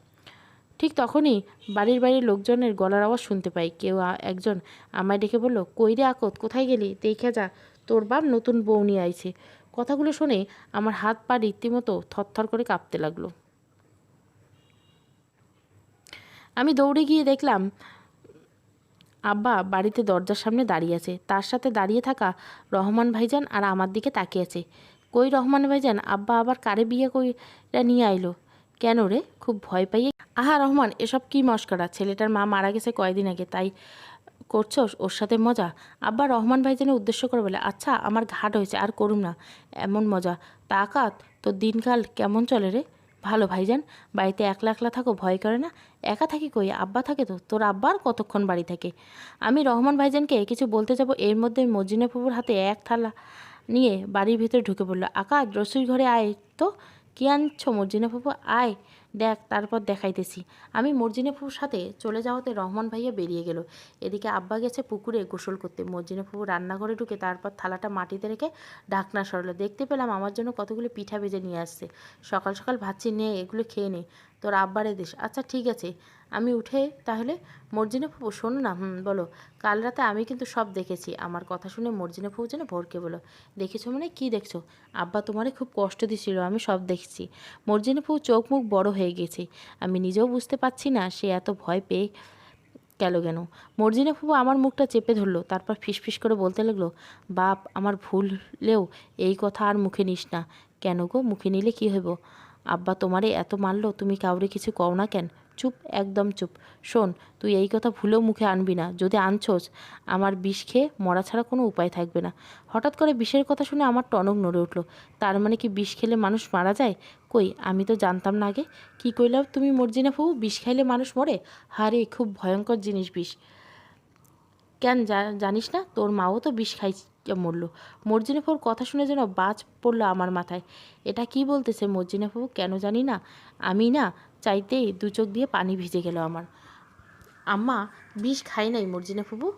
ঠিক তখনই বাড়ির বাইরের লোকজনের গলার আওয়াজ শুনতে পাই। কেউ একজন আমায় ডেকে বলল, কই রে আকত, কোথায় গেলি? দেখে যা, তোর বাপ নতুন বউ নিয়ে আইছে। কথাগুলো শুনে আমার হাত পা রীতিমতো থরথর করে কাঁপতে লাগলো। আমি দৌড়ে গিয়ে দেখলাম আব্বা বাড়িতে দরজার সামনে দাঁড়িয়ে আছে। তার সাথে দাঁড়িয়ে থাকা রহমান ভাইজান আর আমার দিকে তাকিয়ে আছে। কই রহমান ভাইজান, আব্বা আবার কারে বিয়ে কইরা নিয়ে আইলো? কেন রে, খুব ভয় পাইয়ে? আহা রহমান, এসব কি মস্করা? ছেলেটার মা মারা গেছে কয়দিন আগে, তাই করছো ওর সাথে মজা? আব্বা রহমান ভাইজানের উদ্দেশ্য করে বলে, আচ্ছা আমার ঘাট হয়েছে, আর করুম না এমন মজা। তাকাত, তোর দিনকাল কেমন চলে রে? ভালো ভাইজান। বাড়িতে একলা একলা থাকো, ভয় করে না? একা থাকি কই, আব্বা থাকে তো। তোর আব্বা আর কতক্ষণ বাড়ি থাকে? আমি রহমান ভাইজানকে কিছু বলতে যাব, এর মধ্যে মর্জিনা ফুপুর হাতে এক থালা নিয়ে বাড়ির ভিতরে ঢুকে পড়লো। আকাশ, রসুই ঘরে আয় তো। কী আনছো মর্জিনা ফুপু? আয় দেখ, তারপর দেখাইতেছি। আমি মর্জিনা ফুপুর সাথে চলে যাওয়াতে রহমান ভাইয়া বেরিয়ে গেল। এদিকে আব্বা গেছে পুকুরে গোসল করতে। মর্জিনা ফুপু রান্নাঘরে ঢুকে তারপর থালাটা মাটিতে রেখে ঢাকনা সরালো। দেখতে পেলাম আমার জন্য কতগুলো পিঠা ভেজে নিয়ে আসছে। সকাল সকাল ভাবছি, নে এগুলো খেয়ে নে, তোর আব্বারে দিস। আচ্ছা ঠিক আছে, আমি উঠে তাহলে। মর্জিনা ফুপু শোনো না। বলো। কাল রাতে আমি কিন্তু সব দেখেছি। আমার কথা শুনে মর্জিনা ফুপু যেন ভরকে বলো। দেখেছো মানে কি দেখছো? আব্বা তোমারে খুব কষ্ট দিছিল, আমি সব দেখছি। মর্জিনা ফুপু চোখ মুখ বড় হয়ে গেছে। আমি নিজেও বুঝতে পারছি না সে এত ভয় পেয়ে গেল কেন? মর্জিনা ফুপু আমার মুখটা চেপে ধরলো, তারপর ফিসফিস করে বলতে লাগলো, বাপ আমার ভুললেও এই কথা আর মুখে নিস না। কেন গো, মুখে নিলে কি হইব? আব্বা তোমারে এত মারলো, তুমি কাউরে কিছু কও না কেন? চুপ, একদম চুপ। শোন, তুই এই কথা ভুলেও মুখে আনবি না। যদি আনছোস, আমার বিষ খেয়ে মরা ছাড়া কোনো উপায় থাকবে না। হঠাৎ করে বিষের কথা শুনে আমার টনক নড়ে উঠল। তার মানে কি বিষ খেলে মানুষ মারা যায়? কই, আমি তো জানতাম না আগে। কি কইলাম তুমি মর্জিনা ফুপু, বিষ খাইলে মানুষ মরে? হারে, খুব ভয়ঙ্কর জিনিস বিষ। কেন জানিস না? তোর মাও তো বিষ খাই মরল। মর্জিনা ফুপুর কথা শুনে যেন বাজ পড়লো আমার মাথায়। এটা কি বলতেছে মর্জিনা ফুপু? কেন জানি না, আমি না চাইতেই দু চোখ দিয়ে পানি ভিজে গেল আমার। আম্মা বিষ খাই নাই মর্জিনা ফুপু,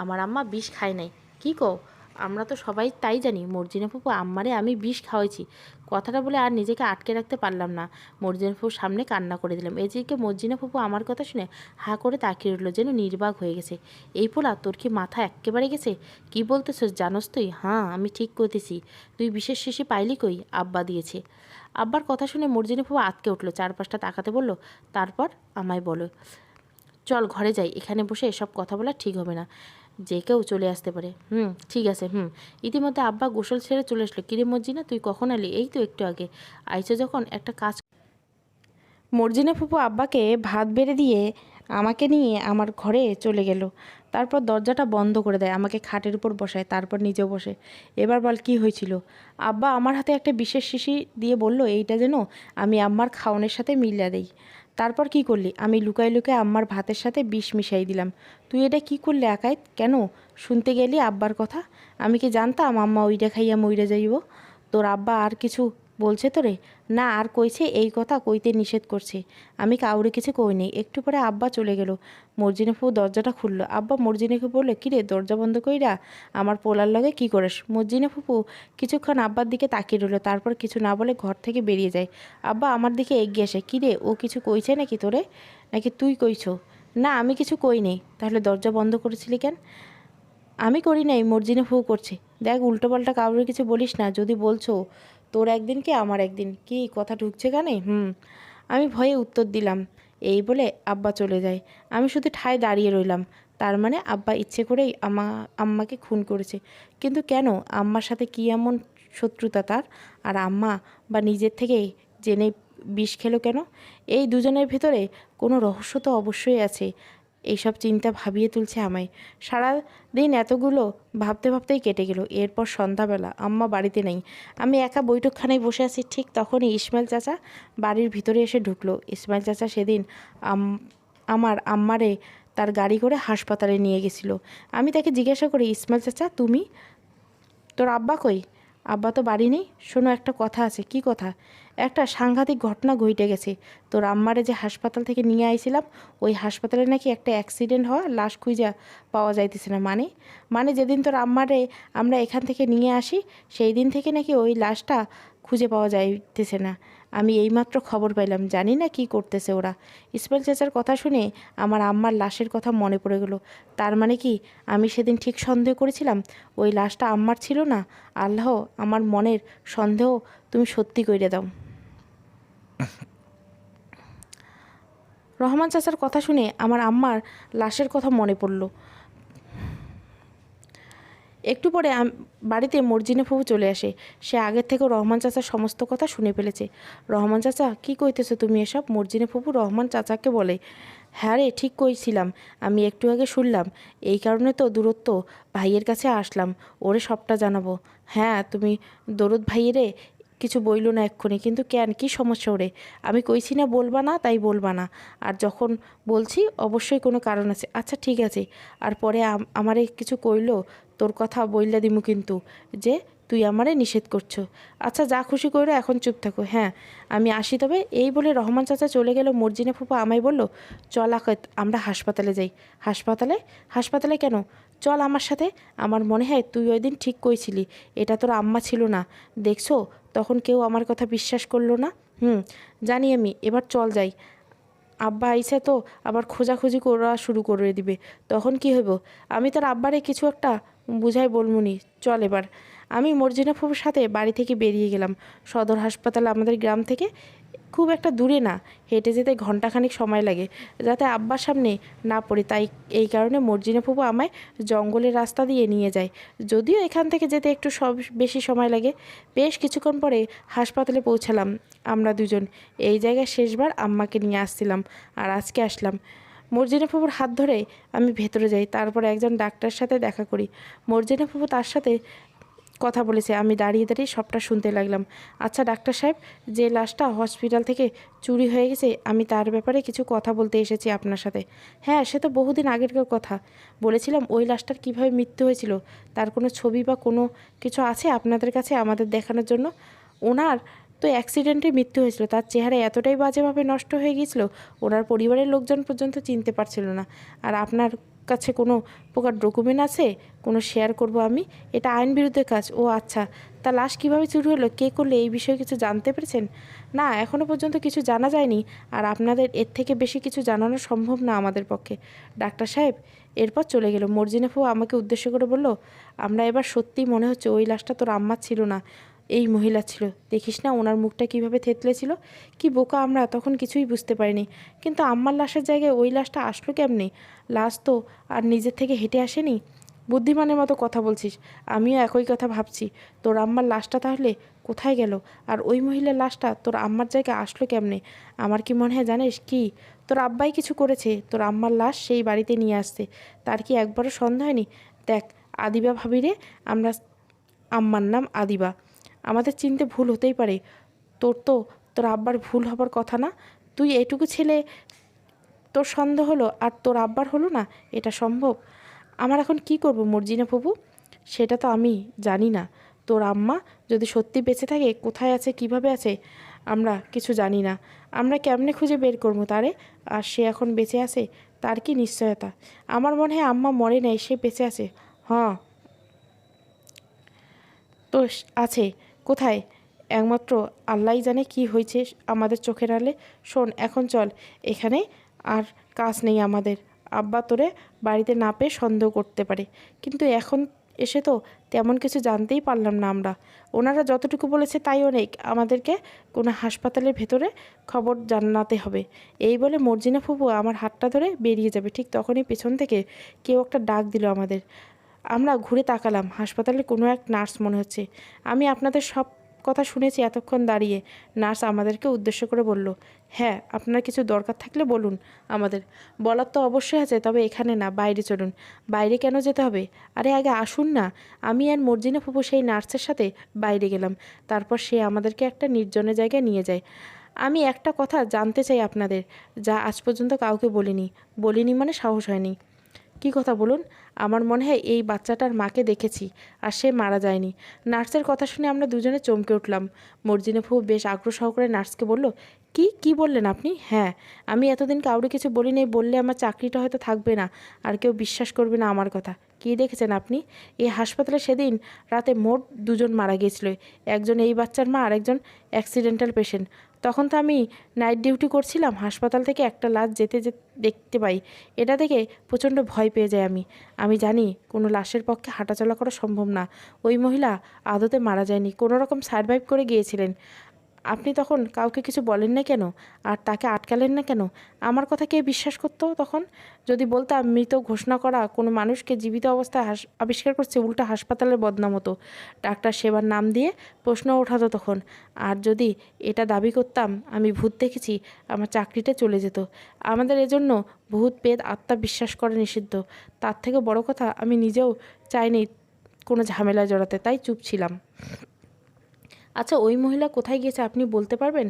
আমার আম্মা বিষ খায় নাই। কি কও? আমরা তো সবাই তাই জানি মর্জিনা ফুপু, আম্মারে আমি বিষ খাওয়াইছি। কথাটা বলে আর নিজেকে আটকে রাখতে পারলাম না। মর্জিনা ফুপুর সামনে কান্না করে দিলাম। এদিকে মর্জিনা ফুপু আমার কথা শুনে হা করে তাকিয়ে উঠল, যেন নির্বাক হয়ে গেছে। এই পোলা, তোর কি মাথা এক্কেবারে গেছে? কি বলতেছস জানোস তুই? হ্যাঁ, আমি ঠিক করতেছি। তুই বিশেষ শিশি পাইলি কই? আব্বা দিয়েছে। আব্বার কথা শুনে মর্জিনা ফুপু আটকে উঠলো, চারপাশটা তাকাতে বলল, তারপর আমায় বলো। চল ঘরে যাই, এখানে বসে এসব কথা বলা ঠিক হবে না। যে কেউ চলে আসতে পারে। ঠিক আছে। ইতিমধ্যে আব্বা গোসল ছেড়ে চলে আসলো। কিরে মর্জিনা, তুই কখন এলি? এই তো একটু আগে। আইসো যখন, একটা কাজ। মর্জিনা ফুপু আব্বাকে ভাত বেড়ে দিয়ে আমাকে নিয়ে আমার ঘরে চলে গেল। তারপর দরজাটা বন্ধ করে দেয়, আমাকে খাটের উপর বসায়, তারপর নিজেও বসে। এবার বল, কি হয়েছিল? আব্বা আমার হাতে একটা বিশেষ শিশি দিয়ে বলল, এইটা যেন আমি আম্মার খাওয়ানোর সাথে মিলিয়ে দেই। তারপর কি করলি? আমি লুকায় লুকায় আম্মার ভাতের সাথে বিষ মিশাই দিলাম। তুই এটা কি করলি আকাইত? কেন শুনতে গেলি আব্বার কথা? আমি কি জানতাম আম্মা ওইটা খাইয়া মইরা যাইব? তোর আব্বা আর কিছু বলছে তোরে? না, আর কইছে, এই কথা কইতে নিষেধ করছে। আমি কাউরে কিছু কইনি। একটু পরে আব্বা চলে গেল। মর্জিনা ফুপু দরজাটা খুললো। আব্বা মর্জিনাকে বললো, কিরে দরজা বন্ধ কইরা আমার পোলার লগে কি করিস? মর্জিনা ফুপু কিছুক্ষণ আব্বার দিকে তাকিয়ে রইল, তারপর কিছু না বলে ঘর থেকে বেরিয়ে যায়। আব্বা আমার দিকে এগিয়ে আসে। কিরে, ও কিছু কইছে নাকি তোরে? নাকি তুই কইছো? না, আমি কিছু কই নেই। তাহলে দরজা বন্ধ করেছিলি কেন? আমি করি নাই, মর্জিনা ফুপু করছে। দেখ, উল্টোপাল্টা কাউরে কিছু বলিস না। যদি বলছো, তোর একদিন কি আমার একদিন। কি কথা ঢুকছে কানে? আমি ভয়ে উত্তর দিলাম। এই বলে আব্বা চলে যায়। আমি শুধু ঠায় দাঁড়িয়ে রইলাম। তার মানে আব্বা ইচ্ছে করেই আম্মাকে খুন করেছে। কিন্তু কেন? আম্মার সাথে কি এমন শত্রুতা তার? আর আম্মা বা নিজের থেকেই জেনে বিষ খেলো কেন? এই দুজনের ভেতরে কোনো রহস্য তো অবশ্যই আছে। এইসব চিন্তা ভাবিয়ে তুলছে আমায়। সারা দিন এতগুলো ভাবতে ভাবতেই কেটে গেল। এরপর সন্ধ্যাবেলা আম্মা বাড়িতে নেই। আমি একা বৈঠকখানায় বসে আছি। ঠিক তখনই ইসমাইল চাচা বাড়ির ভিতরে এসে ঢুকলো। ইসমাইল চাচা সেদিন আমার আম্মারে তার গাড়ি করে হাসপাতালে নিয়ে গেছিল। আমি তাকে জিজ্ঞাসা করি, ইসমাইল চাচা তুমি, তোর আব্বা কই? আব্বা তো বাড়ি নেই। শোনো, একটা কথা আছে। কি কথা? একটা সাংঘাতিক ঘটনা ঘটে গেছে। তোর আম্মারে যে হাসপাতাল থেকে নিয়ে আইছিলাম, ওই হাসপাতালে নাকি একটা অ্যাক্সিডেন্ট হওয়া, লাশ খুঁজা পাওয়া যাইতেছে না। মানে যেদিন তোর আম্মারে আমরা এখান থেকে নিয়ে আসি, সেই দিন থেকে নাকি ওই লাশটা খুঁজে পাওয়া যাইতেছে না। আমি এইমাত্র খবর পাইলাম। জানি না কি করতেছে ওরা। ইসমাইল চাচার কথা শুনে আমার আম্মার লাশের কথা মনে পড়ে গেল। তার মানে কি আমি সেদিন ঠিক সন্দেহ করেছিলাম ওই লাশটা আম্মার ছিল না? আল্লাহ, আমার মনের সন্দেহ তুমি সত্যি কইরে দাও। রহমান চাচার কথা শুনে আমার আম্মার লাশের কথা মনে পড়ল। একটু পরে বাড়িতে মর্জিনা ফুপু চলে আসে। সে আগের থেকেও রহমান চাচার সমস্ত কথা শুনে ফেলেছে। রহমান চাচা, কি কইতেছো তুমি এসব? মর্জিনা ফুপু রহমান চাচাকে বলে। হ্যাঁ রে, ঠিক কইছিলাম। আমি একটু আগে শুনলাম। এই কারণে তো দূরত্ব ভাইয়ের কাছে আসলাম, ওরে সবটা জানাবো। হ্যাঁ, তুমি দরদ ভাইয়েরে কিছু বইল না এক্ষুনি। কিন্তু কেন, কি সমস্যা ওরে? আমি কইছি না বলবা না, তাই বলবা না। আর যখন বলছি অবশ্যই কোনো কারণ আছে। আচ্ছা ঠিক আছে। আর পরে আমারে কিছু কইলো, তোর কথা বইলা দিমু কিন্তু, যে তুই আমারে নিষেধ করছো। আচ্ছা, যা খুশি করো, এখন চুপ থাকো। হ্যাঁ, আমি আসি তবে। এই বলে রহমান চাচা চলে গেল। মর্জিনা ফুপা আমায় বলল, চল আকাত, আমরা হাসপাতালে যাই। হাসপাতালে? হাসপাতালে কেন? চল আমার সাথে। আমার মনে হয় তুই ওই দিন ঠিক কইছিলি এটা তোর আম্মা ছিল না। দেখছো, তখন কেউ আমার কথা বিশ্বাস করলো না। জানি আমি। এবার চল যাই। আব্বা আইসে তো আবার খোঁজাখুঁজি করা শুরু করে দিবে। তখন কি হইব? আমি তার আব্বারে কিছু একটা বুঝাই বলমুনি। চল এবার। আমি মর্জিনা ফুপুর সাথে বাড়ি থেকে বেরিয়ে গেলাম। সদর হাসপাতাল আমাদের গ্রাম থেকে খুব একটা দূরে না, হেঁটে যেতে ঘন্টাখানিক সময় লাগে। যাতে আব্বার সামনে না পড়ি, তাই এই কারণে মর্জিনা ফুপু আমায় জঙ্গলের রাস্তা দিয়ে নিয়ে যায়। যদিও এখান থেকে যেতে একটু বেশি সময় লাগে। বেশ কিছুক্ষণ পরে হাসপাতালে পৌঁছালাম আমরা দুজন। এই জায়গায় শেষবার আম্মাকে নিয়ে আসছিলাম, আর আজকে আসলাম। মর্জিনা ফুপুর হাত ধরে আমি ভেতরে যাই, তারপর একজন ডাক্তারের সাথে দেখা করি। মর্জিনা ফুপু তার সাথে কথা বলেছে। আমি দাঁড়িয়ে দাঁড়িয়ে সবটা শুনতে লাগলাম। আচ্ছা ডাক্তার সাহেব, যে লাশটা হসপিটাল থেকে চুরি হয়ে গেছে, আমি তার ব্যাপারে কিছু কথা বলতে এসেছি আপনার সাথে। হ্যাঁ, সে তো বহুদিন আগেরকার কথা। বলেছিলাম ওই লাশটার কীভাবে মৃত্যু হয়েছিল তার কোনো ছবি বা কোনো কিছু আছে আপনাদের কাছে আমাদের দেখানোর জন্য? ওনার তো অ্যাক্সিডেন্টে মৃত্যু হয়েছিল, তার চেহারা এতটাই বাজেভাবে নষ্ট হয়ে গিয়েছিল ওনার পরিবারের লোকজন পর্যন্ত চিনতে পারছিল না। আর আপনার কাছে কোনো প্রকার ডকুমেন্ট আছে কোনো শেয়ার করব আমি? এটা আইন বিরুদ্ধে কাজ। ও আচ্ছা, তা লাশ কীভাবে চুরি হলো, কে করলে, এই বিষয়ে কিছু জানতে পেরেছেন? না, এখনও পর্যন্ত কিছু জানা যায়নি, আর আপনাদের এর থেকে বেশি কিছু জানানো সম্ভব না আমাদের পক্ষে ডাক্তার সাহেব। এরপর চলে গেল। মর্জিনা ফুপু আমাকে উদ্দেশ্য করে বলল, আমরা এবার সত্যিই মনে হচ্ছে ওই লাশটা তোর আম্মার ছিল না, এই মহিলা ছিল। দেখিস না ওনার মুখটা কীভাবে থেতলে ছিল। কি বোকা আমরা, তখন কিছুই বুঝতে পারিনি। কিন্তু আম্মার লাশের জায়গায় ওই লাশটা আসলো কেমনে? লাশ তো আর নিজের থেকে হেঁটে আসেনি। বুদ্ধিমানের মতো কথা বলছিস, আমিও একই কথা ভাবছি। তোর আম্মার লাশটা তাহলে কোথায় গেল, আর ওই মহিলার লাশটা তোর আম্মার জায়গায় আসলো কেমনে? আমার কি মনে হয় জানিস, কি তোর আব্বাই কিছু করেছে তোর আম্মার লাশ সেই বাড়িতে নিয়ে আসতে। তার কি একবারও সন্দেহ হয়নি? দেখ আদিবা ভাবিরে, আমরা আম্মার নাম আদিবা। আমাদের চিনতে ভুল হতেই পারে, তোর আব্বার ভুল হবার কথা না। তুই এইটুকু ছেলে, তোর সন্দেহ হলো আর তোর আব্বার হলো না, এটা সম্ভব? আমার এখন কি করব মর্জিনা ফুপু? সেটা তো আমি জানি না। তোর আম্মা যদি সত্যি বেঁচে থাকে, কোথায় আছে, কিভাবে আছে, আমরা কিছু জানি না। আমরা কেমনে খুঁজে বের করবো তারে? আর সে এখন বেঁচে আছে তার কি নিশ্চয়তা? আমার মনে হয় আম্মা মরে নাই, সে বেঁচে আছে। হ্যাঁ, তো আছে। কোথায়? একমাত্র আল্লাহই জানে কি হয়েছে আমাদের চোখের আড়ালে। শোন, এখন চল, এখানে আর কাজ নেই আমাদের। আব্বা তোরে বাড়িতে না পেয়ে সন্দেহ করতে পারে, কিন্তু এখন এসে তো তেমন কিছু জানতেই পারলাম না আমরা। ওনারা যতটুকু বলেছে তাই অনেক। আমাদেরকে কোনো হাসপাতালের ভেতরে খবর জানাতে হবে। এই বলে মর্জিনা ফুপু আমার হাতটা ধরে বেরিয়ে যাবে, ঠিক তখনই পেছন থেকে কেউ একটা ডাক দিল আমাদের। আমরা ঘুরে তাকালাম। হাসপাতালের কোনো এক নার্স মনে হচ্ছে। আমি আপনাদের সব কথা শুনেছি এতক্ষণ দাঁড়িয়ে। নার্স আমাদেরকে উদ্দেশ্য করে বলল, হ্যাঁ, আপনার কিছু দরকার থাকলে বলুন আমাদের। বলার তো অবশ্যই আছে, তবে এখানে না, বাইরে চলুন। বাইরে কেন যেতে হবে? আরে আগে আসুন না। আমি আর মর্জিনা ফুপু সেই নার্সের সাথে বাইরে গেলাম। তারপর সে আমাদেরকে একটা নির্জনে জায়গায় নিয়ে যায়। আমি একটা কথা জানতে চাই আপনাদের, যা আজ পর্যন্ত কাউকে বলিনি মানে সাহস হয়নি। কি কথা বলুন? আমার মনে হয় এই বাচ্চাটার মাকে দেখেছি, আর সে মারা যায়নি। নার্সের কথা শুনে আমরা দুজনে চমকে উঠলাম। মর্জিনা ফুপু বেশ আগ্রহ সহকারে নার্সকে বলল, কি বললেন আপনি? হ্যাঁ, আমি এতদিন কাউকে কিছু বলিনি, বললে আমার চাকরিটা হয়তো থাকবে না, আর কেউ বিশ্বাস করবে না আমার কথা। কী দেখেছেন আপনি? এই হাসপাতালে সেদিন রাতে মোট দুজন মারা গিয়েছিল। একজন এই বাচ্চার মা, আর একজন অ্যাক্সিডেন্টাল পেশেন্ট। তখন তো আমি নাইট ডিউটি করছিলাম। হাসপাতাল থেকে একটা লাশ যেতে দেখতে পাই। এটা দেখে প্রচণ্ড ভয় পেয়ে যাই আমি। আমি জানি কোনো লাশের পক্ষে হাঁটাচলা করা সম্ভব না। ওই মহিলা আদতে মারা যায়নি, কোনো রকম সারভাইভ করে গিয়েছিলেন। আপনি তখন কাউকে কিছু বলেন না কেন, আর তাকে আটকালেন না কেন? আমার কথা কে বিশ্বাস করতো তখন? যদি বলতাম মৃত ঘোষণা করা কোনো মানুষকে জীবিত অবস্থায় আবিষ্কার করছে, উল্টা হাসপাতালের বদনাম হতো। ডাক্তার সেবার নাম দিয়ে প্রশ্ন ওঠাতো তখন। আর যদি এটা দাবি করতাম আমি ভূত দেখেছি, আমার চাকরিটা চলে যেত। আমাদের এজন্য ভূত পেদ আত্মা বিশ্বাস করা নিষিদ্ধ। তার থেকে বড় কথা, আমি নিজেও চাইনি কোনো ঝামেলায় জড়াতে, তাই চুপ ছিলাম। আচ্ছা, ওই মহিলা কোথায় গিয়েছে আপনি বলতে পারবেন?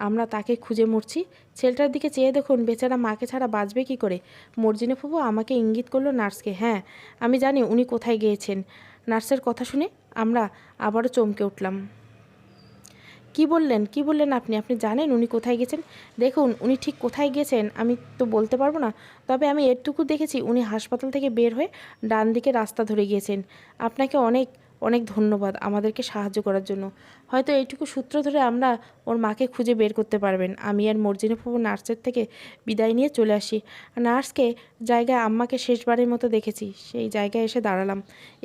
আমরা তাকে খুঁজে মরছি। ছেলেটার দিকে চেয়ে দেখুন, বেচারা মাকে ছাড়া বাঁচবে কী করে? মর্জিনা ফুপু আমাকে ইঙ্গিত করলো নার্সকে। হ্যাঁ, আমি জানি উনি কোথায় গিয়েছেন। নার্সের কথা শুনে আমরা আবারও চমকে উঠলাম। কি বললেন আপনি জানেন উনি কোথায় গেছেন? দেখুন, উনি ঠিক কোথায় গেছেন আমি তো বলতে পারবো না, তবে আমি এটুকু দেখেছি উনি হাসপাতাল থেকে বের হয়ে ডান দিকে রাস্তা ধরে গিয়েছেন। আপনাকে অনেক অনেক ধন্যবাদ আমাদেরকে সাহায্য করার জন্য। হয়তো এইটুকু সূত্র ধরে আমরা ওর মাকে খুঁজে বের করতে পারবেন। আমি আর মর্জিনা ফুপু নার্সের থেকে বিদায় নিয়ে চলে আসি। নার্সকে জায়গায় আম্মাকে শেষবারের মতো দেখেছি, সেই জায়গায় এসে দাঁড়ালাম।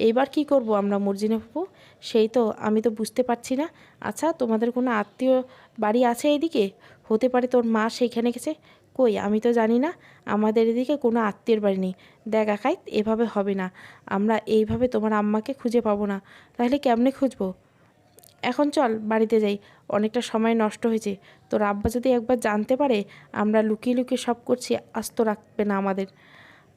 এইবার কি করব আমরা মর্জিনা ফুপু? সেই তো আমি তো বুঝতে পারছি না। আচ্ছা, তোমাদের কোনো আত্মীয় বাড়ি আছে এদিকে? হতে পারে তোর মা সেইখানে গেছে। কই, আমি তো জানি না। আমাদের এদিকে কোনো আত্মীয়ের বাড়ি নেই। দেখ আকাই, এভাবে হবে না। আমরা এইভাবে তোমার আম্মাকে খুঁজে পাবো না। তাহলে কেমনে খুঁজবো? এখন চল বাড়িতে যাই, অনেকটা সময় নষ্ট হয়েছে। তোর আব্বা যদি একবার জানতে পারে আমরা লুকিয়ে লুকিয়ে সব করছি, আস্ত রাখবে না আমাদের।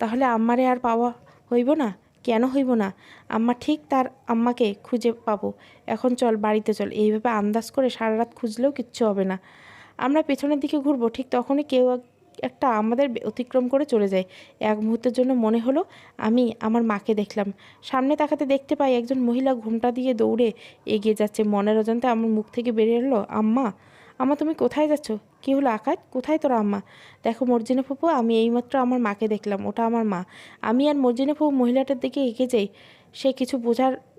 তাহলে আম্মারে আর পাওয়া হইব না? কেন হইব না? আম্মা ঠিক তার আম্মাকে খুঁজে পাবো। এখন চল বাড়িতে চল। এইভাবে আন্দাজ করে সারা রাত খুঁজলেও কিচ্ছু হবে না। আমরা পেছনের দিকে ঘুরবো, ঠিক তখনই কেউ একটা আমাদের অতিক্রম করে চলে যায়। এক মুহূর্তের জন্য মনে হলো আমি আমার মাকে দেখলাম। সামনে তাকাতে দেখতে পাই একজন মহিলা ঘোমটা দিয়ে দৌড়ে এগিয়ে যাচ্ছে। মনের অজান্তে আমার মুখ থেকে বেরিয়ে এলো, আম্মা। আম্মা, তুমি কোথায় যাচ্ছ? কী হলো আকাশ, কোথায় তোরা আম্মা? দেখো মর্জিনা ফুপু, আমি এইমাত্র আমার মাকে দেখলাম, ওটা আমার মা। আমি আর মর্জিনা ফুপু মহিলাটার দিকে এগিয়ে যাই। সে কিছু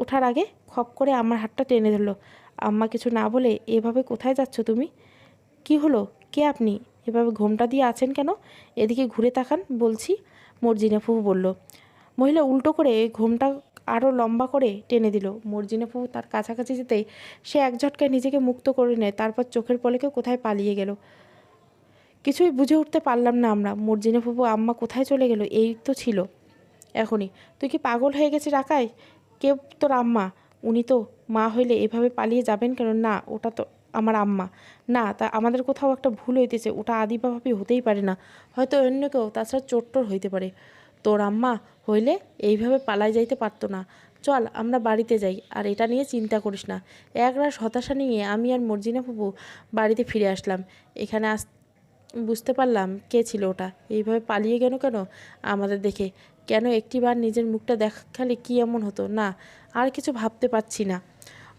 ওঠার আগে খপ করে আমার হাতটা টেনে ধরলো। আম্মা কিছু না বলে, এভাবে কোথায় যাচ্ছ তুমি? কি হলো? কে আপনি? এভাবে ঘোমটা দিয়ে আছেন কেন? এদিকে ঘুরে তাকান বলছি, মর্জিনা ফুপু বলল। মহিলা উল্টো করে ঘোমটা আরও লম্বা করে টেনে দিল। মর্জিনা ফুপু তার কাছাকাছি যেতেই সে এক ঝটকায় নিজেকে মুক্ত করে নেয়, তারপর চোখের পলকে কোথায় পালিয়ে গেল। কিছুই বুঝে উঠতে পারলাম না আমরা। মর্জিনা ফুপু আম্মা কোথায় চলে গেল? এই তো ছিল এখনই। তুই কি পাগল হয়ে গেছিস রাকাই? কে তোর আম্মা? উনি তো মা হইলে এভাবে পালিয়ে যাবেন কেন? না, ওটা তো আমার আম্মা না। তা আমাদের কোথাও একটা ভুল হইতেছে। ওটা আদিবা ভাবি হতেই পারে না, হয়তো অন্য কেউ, তাছাড়া চোট্টর হইতে পারে। তোর আম্মা হইলে এইভাবে পালাই যাইতে পারতো না। চল আমরা বাড়িতে যাই, আর এটা নিয়ে চিন্তা করিস না। একরাশ হতাশা নিয়ে আমি আর মর্জিনা ফুপু বাড়িতে ফিরে আসলাম। এখানে বুঝতে পারলাম কে ছিল ওটা, এইভাবে পালিয়ে গেল কেন আমাদের দেখে। কেন একটিবার নিজের মুখটা দেখালে কি এমন হতো? না, আর কিছু ভাবতে পারছি না।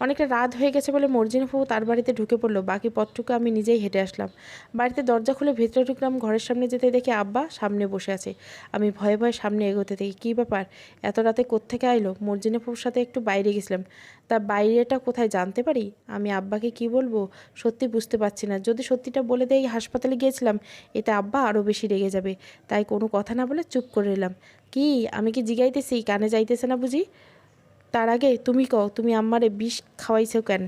অনেকটা রাত হয়ে গেছে বলে মর্জিনা ফুপু তার বাড়িতে ঢুকে পড়লো। বাকি পথটুকু আমি নিজেই হেঁটে আসলাম। বাড়িতে দরজা খুলে ভেতরে ঢুকলাম। ঘরের সামনে যেতে দেখি আব্বা সামনে বসে আছে। আমি ভয়ে ভয়ে সামনে এগোতে থাকি। কী ব্যাপার, এত রাতে কোত্থেকে আইলো? মর্জিনা ফুপুর সাথে একটু বাইরে গেছিলাম, তা বাইরেটা কোথায় জানতে পারি? আমি আব্বাকে কি বলবো সত্যি বুঝতে পারছি না। যদি সত্যিটা বলে দেই হাসপাতালে গিয়েছিলাম, এতে আব্বা আরও বেশি রেগে যাবে। তাই কোনো কথা না বলে চুপ করে এলাম। কি, আমি কি জিগাইতেছি, কানে যাইতেছে না বুঝি? তার আগে তুমি কও, তুমি আম্মারে বিষ খাওয়াইছো কেন?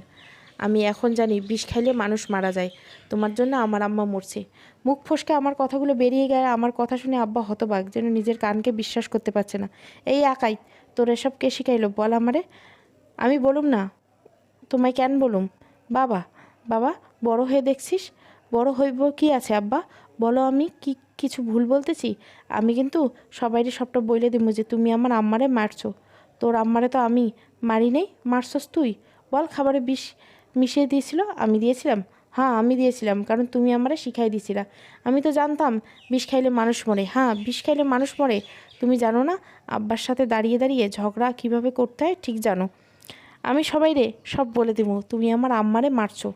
আমি এখন জানি বিষ খাইলে মানুষ মারা যায়। তোমার জন্য আমার আম্মা মরছে। মুখ ফসকে আমার কথাগুলো বেরিয়ে গেলে আমার কথা শুনে আব্বা হতবাক, যেন নিজের কানকে বিশ্বাস করতে পারছে না। এই আকাই, তোর এসব কে শিখাইলো বল আমারে? আমি বলুম না? তোমায় কেন বলুম? বাবা, বাবা, বড় হয়ে দেখছিস। বড় হইব কি আছে আব্বা? বলো, আমি কি কিছু ভুল বলতেছি? আমি কিন্তু সবাইরে সবটা বলে দিব যে তুমি আমার আম্মারে মারছো। তোর আম্মারে তো আমি মারি নেই, মারছস তুই। বল, খাবারে বিষ মিশিয়ে দিয়েছিল? আমি দিয়েছিলাম? হ্যাঁ, আমি দিয়েছিলাম, কারণ তুমি আমারে শিখাই দিয়েছিলা। আমি তো জানতাম বিষ খাইলে মানুষ মরে। হ্যাঁ, বিষ খাইলে মানুষ মরে। তুমি জানো না আব্বার সাথে দাঁড়িয়ে দাঁড়িয়ে ঝগড়া কিভাবে করতে হয়? ঠিক জানো। আমি সবাইরে সব বলে দেবো তুমি আমার আম্মারে মারছো।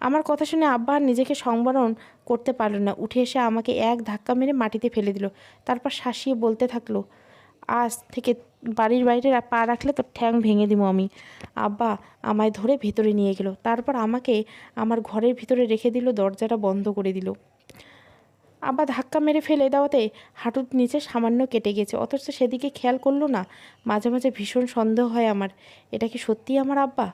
আমার কথা শুনে আব্বা আর নিজেকে সংবরণ করতে পারল না। উঠে এসে আমাকে এক ধাক্কা মেরে মাটিতে ফেলে দিল। তারপর শাসিয়ে বলতে থাকলো, আজ থেকে বাড়ির বাইরে পা রাখলে তোর ঠ্যাং ভেঙে দিব আমি। আব্বা আমায় ধরে ভেতরে নিয়ে গেল। তারপর আমাকে আমার ঘরের ভিতরে রেখে দিল, দরজাটা বন্ধ করে দিল। আব্বা ধাক্কা মেরে ফেলে দেওয়াতে হাঁটুর নিচে সামান্য কেটে গেছে, অথচ সেদিকে খেয়াল করলো না। মাঝে মাঝে ভীষণ সন্দেহ হয় আমার, এটা কি সত্যিই আমার আব্বা?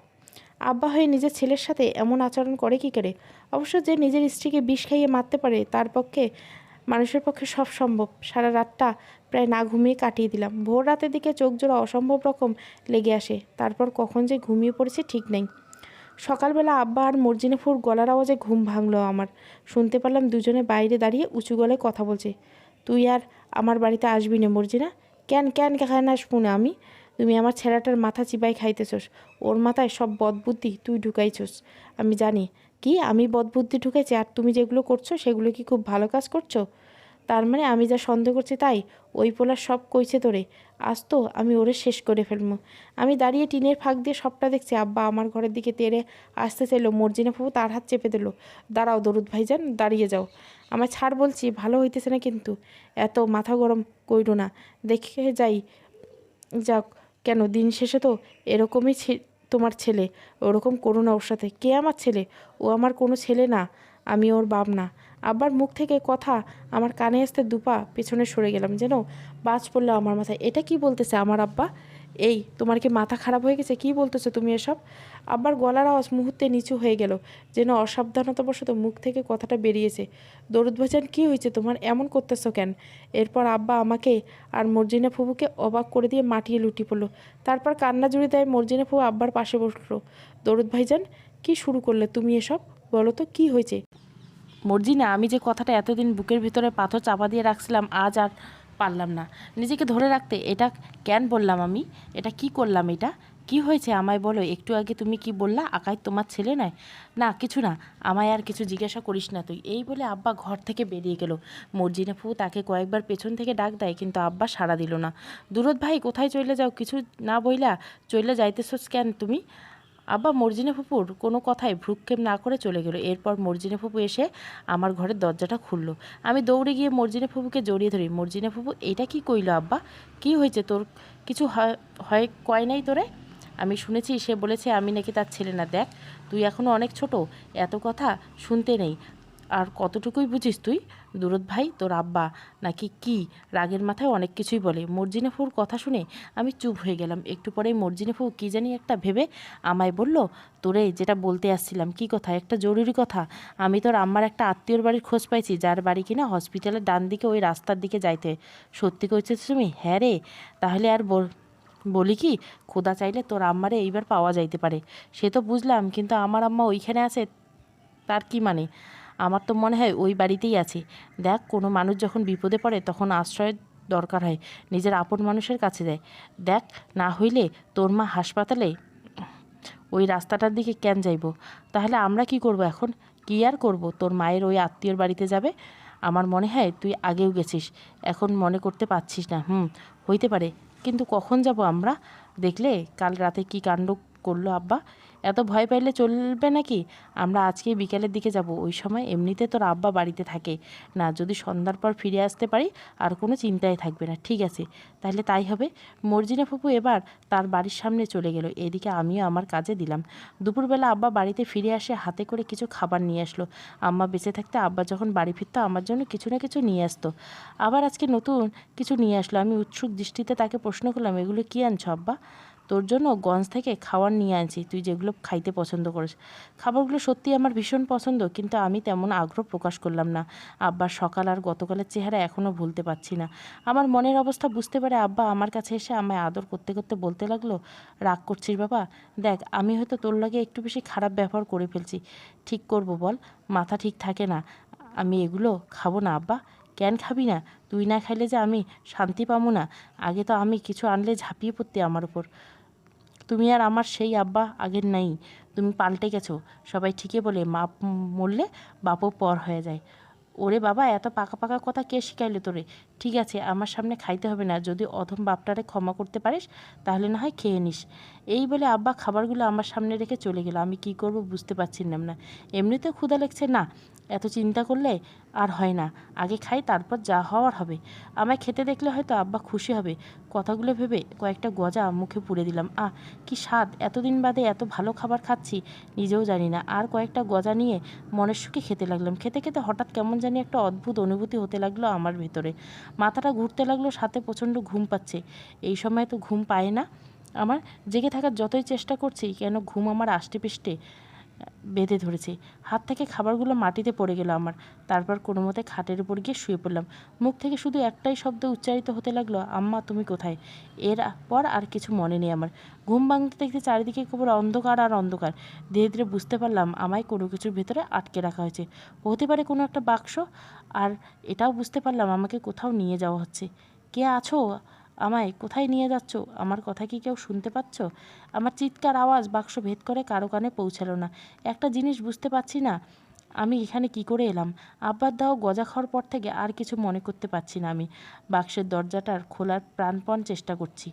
আব্বা হয়ে নিজের ছেলের সাথে এমন আচরণ করে কী করে? অবশ্য যে নিজের স্ত্রীকে বিষ খাইয়ে মারতে পারে, তার পক্ষে, মানুষের পক্ষে সব সম্ভব। সারা রাতটা প্রায় না ঘুমিয়ে কাটিয়ে দিলাম। ভোর রাতের দিকে চোখ জোড়া অসম্ভব রকম লেগে আসে। তারপর কখন যে ঘুমিয়ে পড়েছে ঠিক নেই। সকালবেলা আব্বা আর মর্জিনাফুর গলার আওয়াজে ঘুম ভাঙলো আমার। শুনতে পারলাম দুজনে বাইরে দাঁড়িয়ে উঁচু গলায় কথা বলছে। তুই আর আমার বাড়িতে আসবি না মর্জিনা? কেন কেন কেন আসবো না আমি? তুমি আমার ছেলেটার মাথা চিবাই খাইতেছস। ওর মাথায় সব বদবুদ্ধি তুই ঢুকাইছস, আমি জানি। কি আমি বদবুদ্ধি ঢুকাইছি? আর তুমি যেগুলো করছো সেগুলো কি খুব ভালো কাজ করছো? তার মানে আমি যা সন্দেহ করছি তাই? ওই পোলার সব কইছে তোরে। আজ তো আমি ওরে শেষ করে ফেলবো। আমি দাঁড়িয়ে টিনের ফাঁক দিয়ে সবটা দেখছি। আব্বা আমার ঘরের দিকে তেড়ে আসতে চাইলো। মর্জিনা ফুপু তার হাত চেপে দিল। দাঁড়াও দরুদ ভাইজান, দাঁড়িয়ে যাও। আমার ছাড় বলছি, ভালো হইতেছে না কিন্তু। এত মাথা গরম কইরো না। দেখে যাই যাক, কেন দিন শেষে তো এরকমই তোমার ছেলে, ওরকম করো না ওর সাথে। কে আমার ছেলে? ও আমার কোনো ছেলে না, আমি ওর বাপ না। আব্বার মুখ থেকে কথা আমার কানে আসতে দুপা পেছনে সরে গেলাম, যেন বাজ পড়লো আমার মাথায়। এটা কি বলতেছে আমার আব্বা? এই, তোমার কি মাথা খারাপ হয়ে গেছে? কি বলতেছো তুমি এসব? আব্বার গলার আওয়াজ মুহূর্তে নিচু হয়ে গেল, যেন অসাবধানতাবশত মুখ থেকে কথাটা বেরিয়েছে। দরুদ ভাইজান, কী হয়েছে তোমার? এমন করতেছো কেন? এরপর আব্বা আমাকে আর মর্জিনা ফুবুকে অবাক করে দিয়ে মাটিয়ে লুটি পড়লো। তারপর কান্না জুড়ে দেয় মর্জিনা ফুবু আব্বার পাশে বসলো। দরুদ ভাইজান, কি শুরু করলে তুমি এসব? বলো তো কী হয়েছে? মর্জিনা, আমি যে কথাটা এতদিন বুকের ভিতরে পাথর চাপা দিয়ে রাখছিলাম, আজ আর পারলাম না নিজেকে ধরে রাখতে। এটা কেন বললাম আমি? এটা কি করলাম? এটা কি হয়েছে আমায় বলো। একটু আগে তুমি কি বললা আকাই তোমার ছেলে নয়? না কিছু না, আমায় আর কিছু জিজ্ঞাসা করিস না তুই। এই বলে আব্বা ঘর থেকে বেরিয়ে গেল। মর্জিনা ফুপু তাকে কয়েকবার পেছন থেকে ডাক দেয়, কিন্তু আব্বা সাড়া দিল না। দূরত ভাই, কোথায় চলে যাও? কিছু না বইলা চলে যাইতেছস কেন তুমি? আব্বা মর্জিনা ফুপুর কোনো কথায় ভ্রুক্ষেপ না করে চলে গেল। এরপর মর্জিনা ফুপু এসে আমার ঘরের দরজাটা খুলল। আমি দৌড়ে গিয়ে মর্জিনা ফুপুকে জড়িয়ে ধরি। মর্জিনা ফুপু, এটা কি কইল আব্বা? কি হয়েছে তোর? কিছু হয় কয় নাই তোরে? আমি শুনেছি সে বলেছে আমি নাকি তার ছেলে না। দেখ, তুই এখনও অনেক ছোট, এত কথা শুনতে নেই। আর কতটুকুই বুঝিস তুই? দূরত ভাই, তোর আব্বা নাকি কি রাগের মাথায় অনেক কিছুই বলে। মর্জিনা ফুর কথা শুনে আমি চুপ হয়ে গেলাম। একটু পরেই মর্জিনা ফু কী জানি একটা ভেবে আমায় বলল, তোরে যেটা বলতে আসছিলাম। কি কথা? একটা জরুরি কথা। আমি তোর আম্মার একটা আত্মীয়র বাড়ির খোঁজ পাইছি, যার বাড়ি কিনা হসপিটালের ডান দিকে ওই রাস্তার দিকে যাইতে। সত্যি কইছিস তুমি? হ্যাঁ রে। তাহলে আর বলি কি, খোদা চাইলে তোর আম্মারে এইবার পাওয়া যাইতে পারে। সে তো বুঝলাম, কিন্তু আমার আম্মা ওইখানে আছে, তার কি মানে? আমার তো মনে হয় ওই বাড়িতেই আছে। দেখ, কোনো মানুষ যখন বিপদে পড়ে তখন আশ্রয়ের দরকার হয়, নিজের আপন মানুষের কাছে যায়। দেখ, না হইলে তোর মা হাসপাতালে ওই রাস্তাটার দিকে কেন যাইব? তাহলে আমরা কি করব এখন? কি আর করব, তোর মায়ের ওই আত্মীয়র বাড়িতে যাবে। আমার মনে হয় তুই আগেও গেছিস, এখন মনে করতে পারছিস না। হইতে পারে, কিন্তু কখন যাব আমরা? দেখলে কাল রাতে কি কাণ্ড করলো আব্বা। এত ভয় পাইলে চলবে নাকি? আমরা আজকে বিকেলের দিকে যাব। ওই সময় এমনিতে তোর আব্বা বাড়িতে থাকে না। যদি সন্ধ্যার পর ফিরে আসতে পারি আর কোনো চিন্তাই থাকবে না। ঠিক আছে, তাহলে তাই হবে। মর্জিনা ফুপু এবার তার বাড়ির সামনে চলে গেল। এদিকে আমিও আমার কাজে দিলাম। দুপুরবেলা আব্বা বাড়িতে ফিরে আসে, হাতে করে কিছু খাবার নিয়ে আসলো। আম্মা বেঁচে থাকতে আব্বা যখন বাড়ি ফিরতো আমার জন্য কিছু না কিছু নিয়ে আসতো। আবার আজকে নতুন কিছু নিয়ে আসলো। আমি উৎসুক দৃষ্টিতে তাকে প্রশ্ন করলাম, এগুলো কী আনছো আব্বা? তোর জন্য গঞ্জ থেকে খাবার নিয়ে আনছি, তুই যেগুলো খাইতে পছন্দ করিস। খাবারগুলো সত্যি আমার ভীষণ পছন্দ, কিন্তু আমি তেমন আগ্রহ প্রকাশ করলাম না। আব্বার সকাল আর গতকালের চেহারা এখনও ভুলতে পারছি না। আমার মনের অবস্থা বুঝতে পারে আব্বা আমার কাছে এসে আমায় আদর করতে করতে বলতে লাগলো, রাগ করছিস বাবা? দেখ, আমি হয়তো তোর লাগে একটু বেশি খারাপ ব্যবহার করে ফেলছি। ঠিক করব বল? মাথা ঠিক থাকে না। আমি এগুলো খাবো না আব্বা। কেন খাবি না? তুই না খাইলে যে আমি শান্তি পাবো না। আগে তো আমি কিছু আনলে ঝাঁপিয়ে পড়তে আমার উপর। তুমি আর আমার সেই আব্বা আগের নাই। তুমি পাল্টে গেছো। সবাই ঠিকই বলে মা মরলে বাপও পর হয়ে যায়। ওরে বাবা, এত পাকা পাকা কথা কে শিখাইলে তোরে? ঠিক আছে, আমার সামনে খাইতে হবে না। যদি অধম বাপটারে ক্ষমা করতে পারিস তাহলে না হয় খেয়ে নিস। এই বলে আব্বা খাবারগুলো আমার সামনে রেখে চলে গেল। আমি কি করব বুঝতে পারছিলাম না। এমনিতে ক্ষুধা লেগছে না, এত চিন্তা করলে আর হয় না। আগে খাই, তারপর যা হওয়ার হবে। আমায় খেতে দেখলে হয়তো আব্বা খুশি হবে। কথাগুলো ভেবে কয়েকটা গজা মুখে পুড়ে দিলাম। কি স্বাদ! এতদিন বাদে এত ভালো খাবার খাচ্ছি নিজেও জানি না। আর কয়েকটা গজা নিয়ে মনের সুখে খেতে লাগলাম। খেতে খেতে হঠাৎ কেমন জানি একটা অদ্ভুত অনুভূতি হতে লাগলো আমার ভেতরে। মাথাটা ঘুরতে লাগলো, সাথে প্রচণ্ড ঘুম পাচ্ছে। এই সময় তো ঘুম পায় না আমার। জেগে থাকার যতই চেষ্টা করছি, কেন ঘুম আমার আষ্টে পৃষ্ঠে বেঁধে ধরেছে। হাত থেকে খাবারগুলো মাটিতে পড়ে গেল আমার। তারপর কোনো মতে খাটের উপর গিয়ে শুয়ে পড়লাম। মুখ থেকে শুধু একটাই শব্দ উচ্চারিত হতে লাগলো, আম্মা তুমি কোথায়? এর পর আর কিছু মনে নেই আমার। ঘুম ভাঙতে দেখতে চারিদিকে কেবল অন্ধকার আর অন্ধকার। ধীরে ধীরে বুঝতে পারলাম আমায় কোনো কিছুর ভেতরে আটকে রাখা হয়েছে। হতে পারে কোনো একটা বাক্স। আর এটাও বুঝতে পারলাম আমাকে কোথাও নিয়ে যাওয়া হচ্ছে। কে আছো? আমায় কোথায় নিয়ে যাচ্ছ? আমার কথা কি কেউ শুনতে পাচ্ছ? আমার চিৎকার আওয়াজ বাক্স ভেদ করে কারো কানে পৌঁছালো না। একটা জিনিস বুঝতে পারছি না, আমি এখানে কি করে এলাম? আব্বার দাও গজা খাওয়ার পর থেকে আর কিছু মনে করতে পারছি না। আমি বাক্সের দরজাটার খোলার প্রাণপণ চেষ্টা করছি।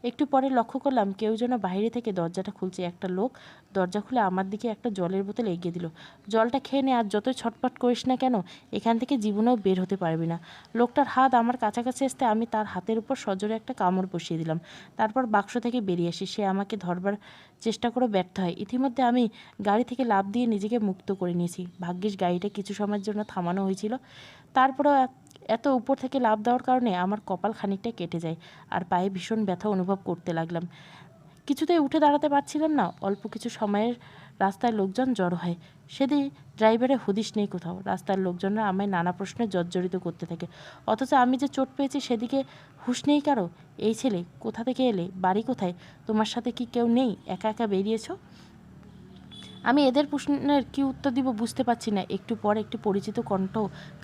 একটু পরে লক্ষ্য করলাম কেউ যেন বাইরে থেকে দরজাটা খুলছে। একটা লোক দরজা খুলে আমার দিকে একটা জলের বোতল এগিয়ে দিল। জলটা খেয়ে নে, আর যতই ছটপট করিস না কেন এখান থেকে জীবনেও বের হতে পারবি না। লোকটার হাত আমার কাছাকাছি আসতে আমি তার হাতের উপর সজোরে একটা কামড় বসিয়ে দিলাম। তারপর বাক্স থেকে বেরিয়ে আসি। সে আমাকে ধরবার চেষ্টা করে ব্যর্থ হয়। ইতিমধ্যে আমি গাড়ি থেকে লাফ দিয়ে নিজেকে মুক্ত করে নিয়েছি। ভাগ্যিস গাড়িটা কিছু সময়ের জন্য থামানো হয়েছিল। তারপরেও এত উপর থেকে লাফ দেওয়ার কারণে আমার কপাল খানিকটা কেটে যায় আর পায়ে ভীষণ ব্যথা অনুভব করতে লাগলাম। কিছুতেই উঠে দাঁড়াতে পারছিলাম না। অল্প কিছু সময়ের রাস্তায় লোকজন জড়ো হয়। সেদিন ড্রাইভারের হদিশ নেই কোথাও। রাস্তার লোকজনরা আমায় নানা প্রশ্নে জর্জরিত করতে থাকে, অথচ আমি যে চোট পেয়েছি সেদিকে হুঁশ নেই কারো। এই ছেলে কোথা থেকে এলে, বাড়ি কোথায়, তোমার সাথে কি কেউ নেই, একা একা বেরিয়েছো? আমি এদের প্রশ্নের কী উত্তর দিব বুঝতে পারছি না। একটু পর একটি পরিচিত কণ্ঠ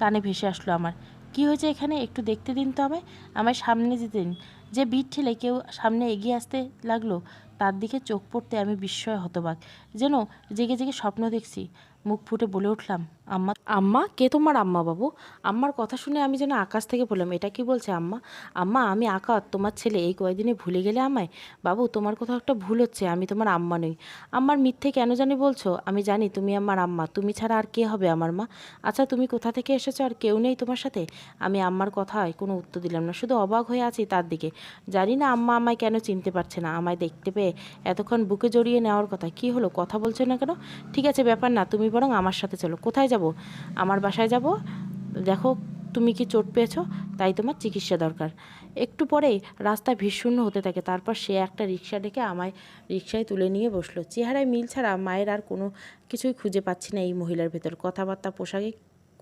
কানে ভেসে আসলো আমার। কি হয়েছে এখানে, একটু দেখতে দিন তো আমায়। আমায় সামনে যেতে দিন। যে ভিড় ঠেলে কেউ সামনে এগিয়ে আসতে লাগলো, তার দিকে চোখ পড়তে আমি বিস্ময়ে হতবাক, যেন জেগে জেগে স্বপ্ন দেখছি। মুখ ফুটে বলে উঠলাম, আম্মা। আম্মা? কে তোমার আম্মা বাবু? আম্মার কথা শুনে আমি যেন আকাশ থেকে বললাম, এটা কি বলছে আম্মা? আম্মা, আমি আকাশ, তোমার ছেলে। এই কয়দিনে ভুলে গেলে আমায়? বাবু, তোমার কোথাও একটা ভুল হচ্ছে, আমি তোমার আম্মা নই। আম্মার মিথ্যে কেন জানি বলছো? আমি জানি তুমি আমার আম্মা, তুমি ছাড়া আর কে হবে আমার মা? আচ্ছা, তুমি কোথা থেকে এসেছো আর কেউ নেই তোমার সাথে? আমি আম্মার কথায় কোনো উত্তর দিলাম না, শুধু অবাক হয়ে আছি তার দিকে। জানি না আম্মা আমায় কেন চিনতে পারছে না। আমায় দেখতে পেয়ে এতক্ষণ বুকে জড়িয়ে নেওয়ার কথা, কি হলো, কথা বলছো না কেন? ঠিক আছে, ব্যাপার না, তুমি বরং আমার সাথে চলো। কোথায় যাব? আমার বাসায় যাব। দেখো, তুমি কি চোট পেয়েছো, তাই তোমার চিকিৎসা দরকার। একটু পরেই রাস্তা ভীষণ হতে থাকে। তারপর সে একটা রিক্সা ডেকে আমায় রিক্সায় তুলে নিয়ে বসলো। চেহারায় মিল ছাড়া মায়ের আর কোনো কিছুই খুঁজে পাচ্ছি না এই মহিলার ভেতর। কথাবার্তা, পোশাকে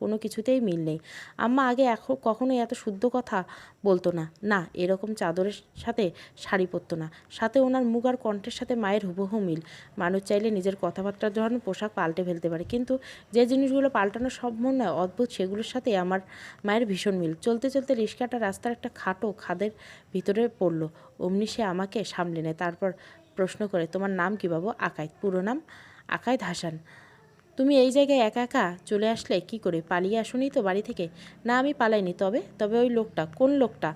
কোনো কিছুতেই মিল নেই। আম্মা আগে এখন কখনোই এত শুদ্ধ কথা বলতো না। না, এরকম চাদরের সাথে শাড়ি পরতো না। সাথে ওনার মুখ আর কণ্ঠের সাথে মায়ের হুবহু মিল। মানুষ চাইলে নিজের কথাবার্তার ধরন, পোশাক পাল্টে ফেলতে পারে, কিন্তু যে জিনিসগুলো পাল্টানো সম্ভব নয়, অদ্ভুত, সেগুলোর সাথে আমার মায়ের ভীষণ মিল। চলতে চলতে রিক্সাটা রাস্তার একটা খাটো খাদের ভিতরে পড়লো। অমনি সে আমাকে সামলে নেয়। তারপর প্রশ্ন করে, তোমার নাম কি বাবু? আকাইদ। পুরো নাম? আকাইদ হাসান। তুমি এই জায়গায় একা একা চলে আসলে কি করে? পালিয়ে আসোনি তো বাড়ি থেকে? না, আমি পালাইনি। তবে তবে ওই লোকটা? কোন লোকটা?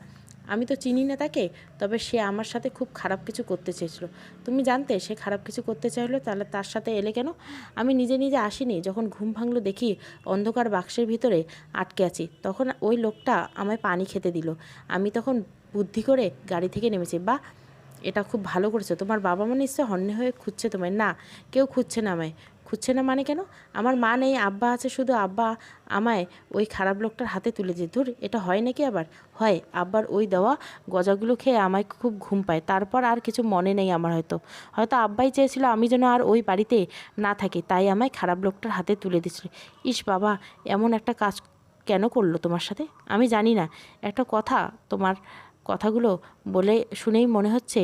আমি তো চিনি না তাকে। তবে সে আমার সাথে খুব খারাপ কিছু করতে চেয়েছিল। তুমি জানতে সে খারাপ কিছু করতে চাইলো, তাহলে তার সাথে এলে কেন? আমি নিজে নিজে আসিনি। যখন ঘুম ভাঙলো দেখি অন্ধকার বাক্সের ভিতরে আটকে আছি, তখন ওই লোকটা আমায় পানি খেতে দিল। আমি তখন বুদ্ধি করে গাড়ি থেকে নেমেছি। বা, এটা খুব ভালো করেছো। তোমার বাবা মা নিশ্চয় হন্যে হয়ে খুঁজছে তোমায়। না, কেউ খুঁজছে না আমায়। খুঁজছে না মানে কেন? আমার মা নেই, আব্বা আছে শুধু। আব্বা আমায় ওই খারাপ লোকটার হাতে তুলে দিয়ে। ধুর, এটা হয় নাকি আবার? হয়। আব্বার ওই দেওয়া গজাগুলো খেয়ে আমায় খুব ঘুম পায়। তারপর আর কিছু মনে নেই আমার। হয়তো হয়তো আব্বাই চেয়েছিল আমি যেন আর ওই বাড়িতে না থাকি, তাই আমায় খারাপ লোকটার হাতে তুলে দিয়েছিল। ইস বাবা, এমন একটা কাজ কেন করলো তোমার সাথে? আমি জানি না। একটা কথা, তোমার কথাগুলো বলে শুনেই মনে হচ্ছে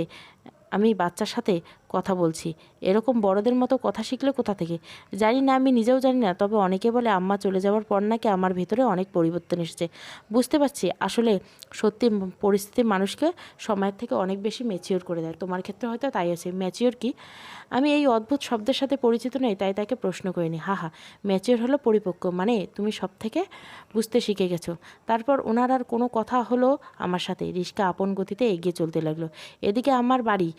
আমি বাচ্চার সাথে কথা বলছি। এরকম বড়দের মতো কথা শিখলে কোথা থেকে? জানি না, আমি নিজেও জানি না। তবে অনেকে বলে আম্মা চলে যাওয়ার পর নাকি আমার ভেতরে অনেক পরিবর্তন এসেছে। বুঝতে পারছি, আসলে সত্যি পরিস্থিতি মানুষকে সময়ের থেকে অনেক বেশি ম্যাচিওর করে দেয়। তোমার ক্ষেত্রে হয়তো তাই আছে। ম্যাচিওর কি? আমি এই অদ্ভুত শব্দের সাথে পরিচিত নই, তাই তাকে প্রশ্ন করিনি। হা হা, ম্যাচিওর হলো পরিপক্ক, মানে তুমি সব থেকে বুঝতে শিখে গেছো। তারপর ওনার আর কোনো কথা হলো আমার সাথে। রিস্কা আপন গতিতে এগিয়ে চলতে লাগলো। এদিকে আমার বাড়ি।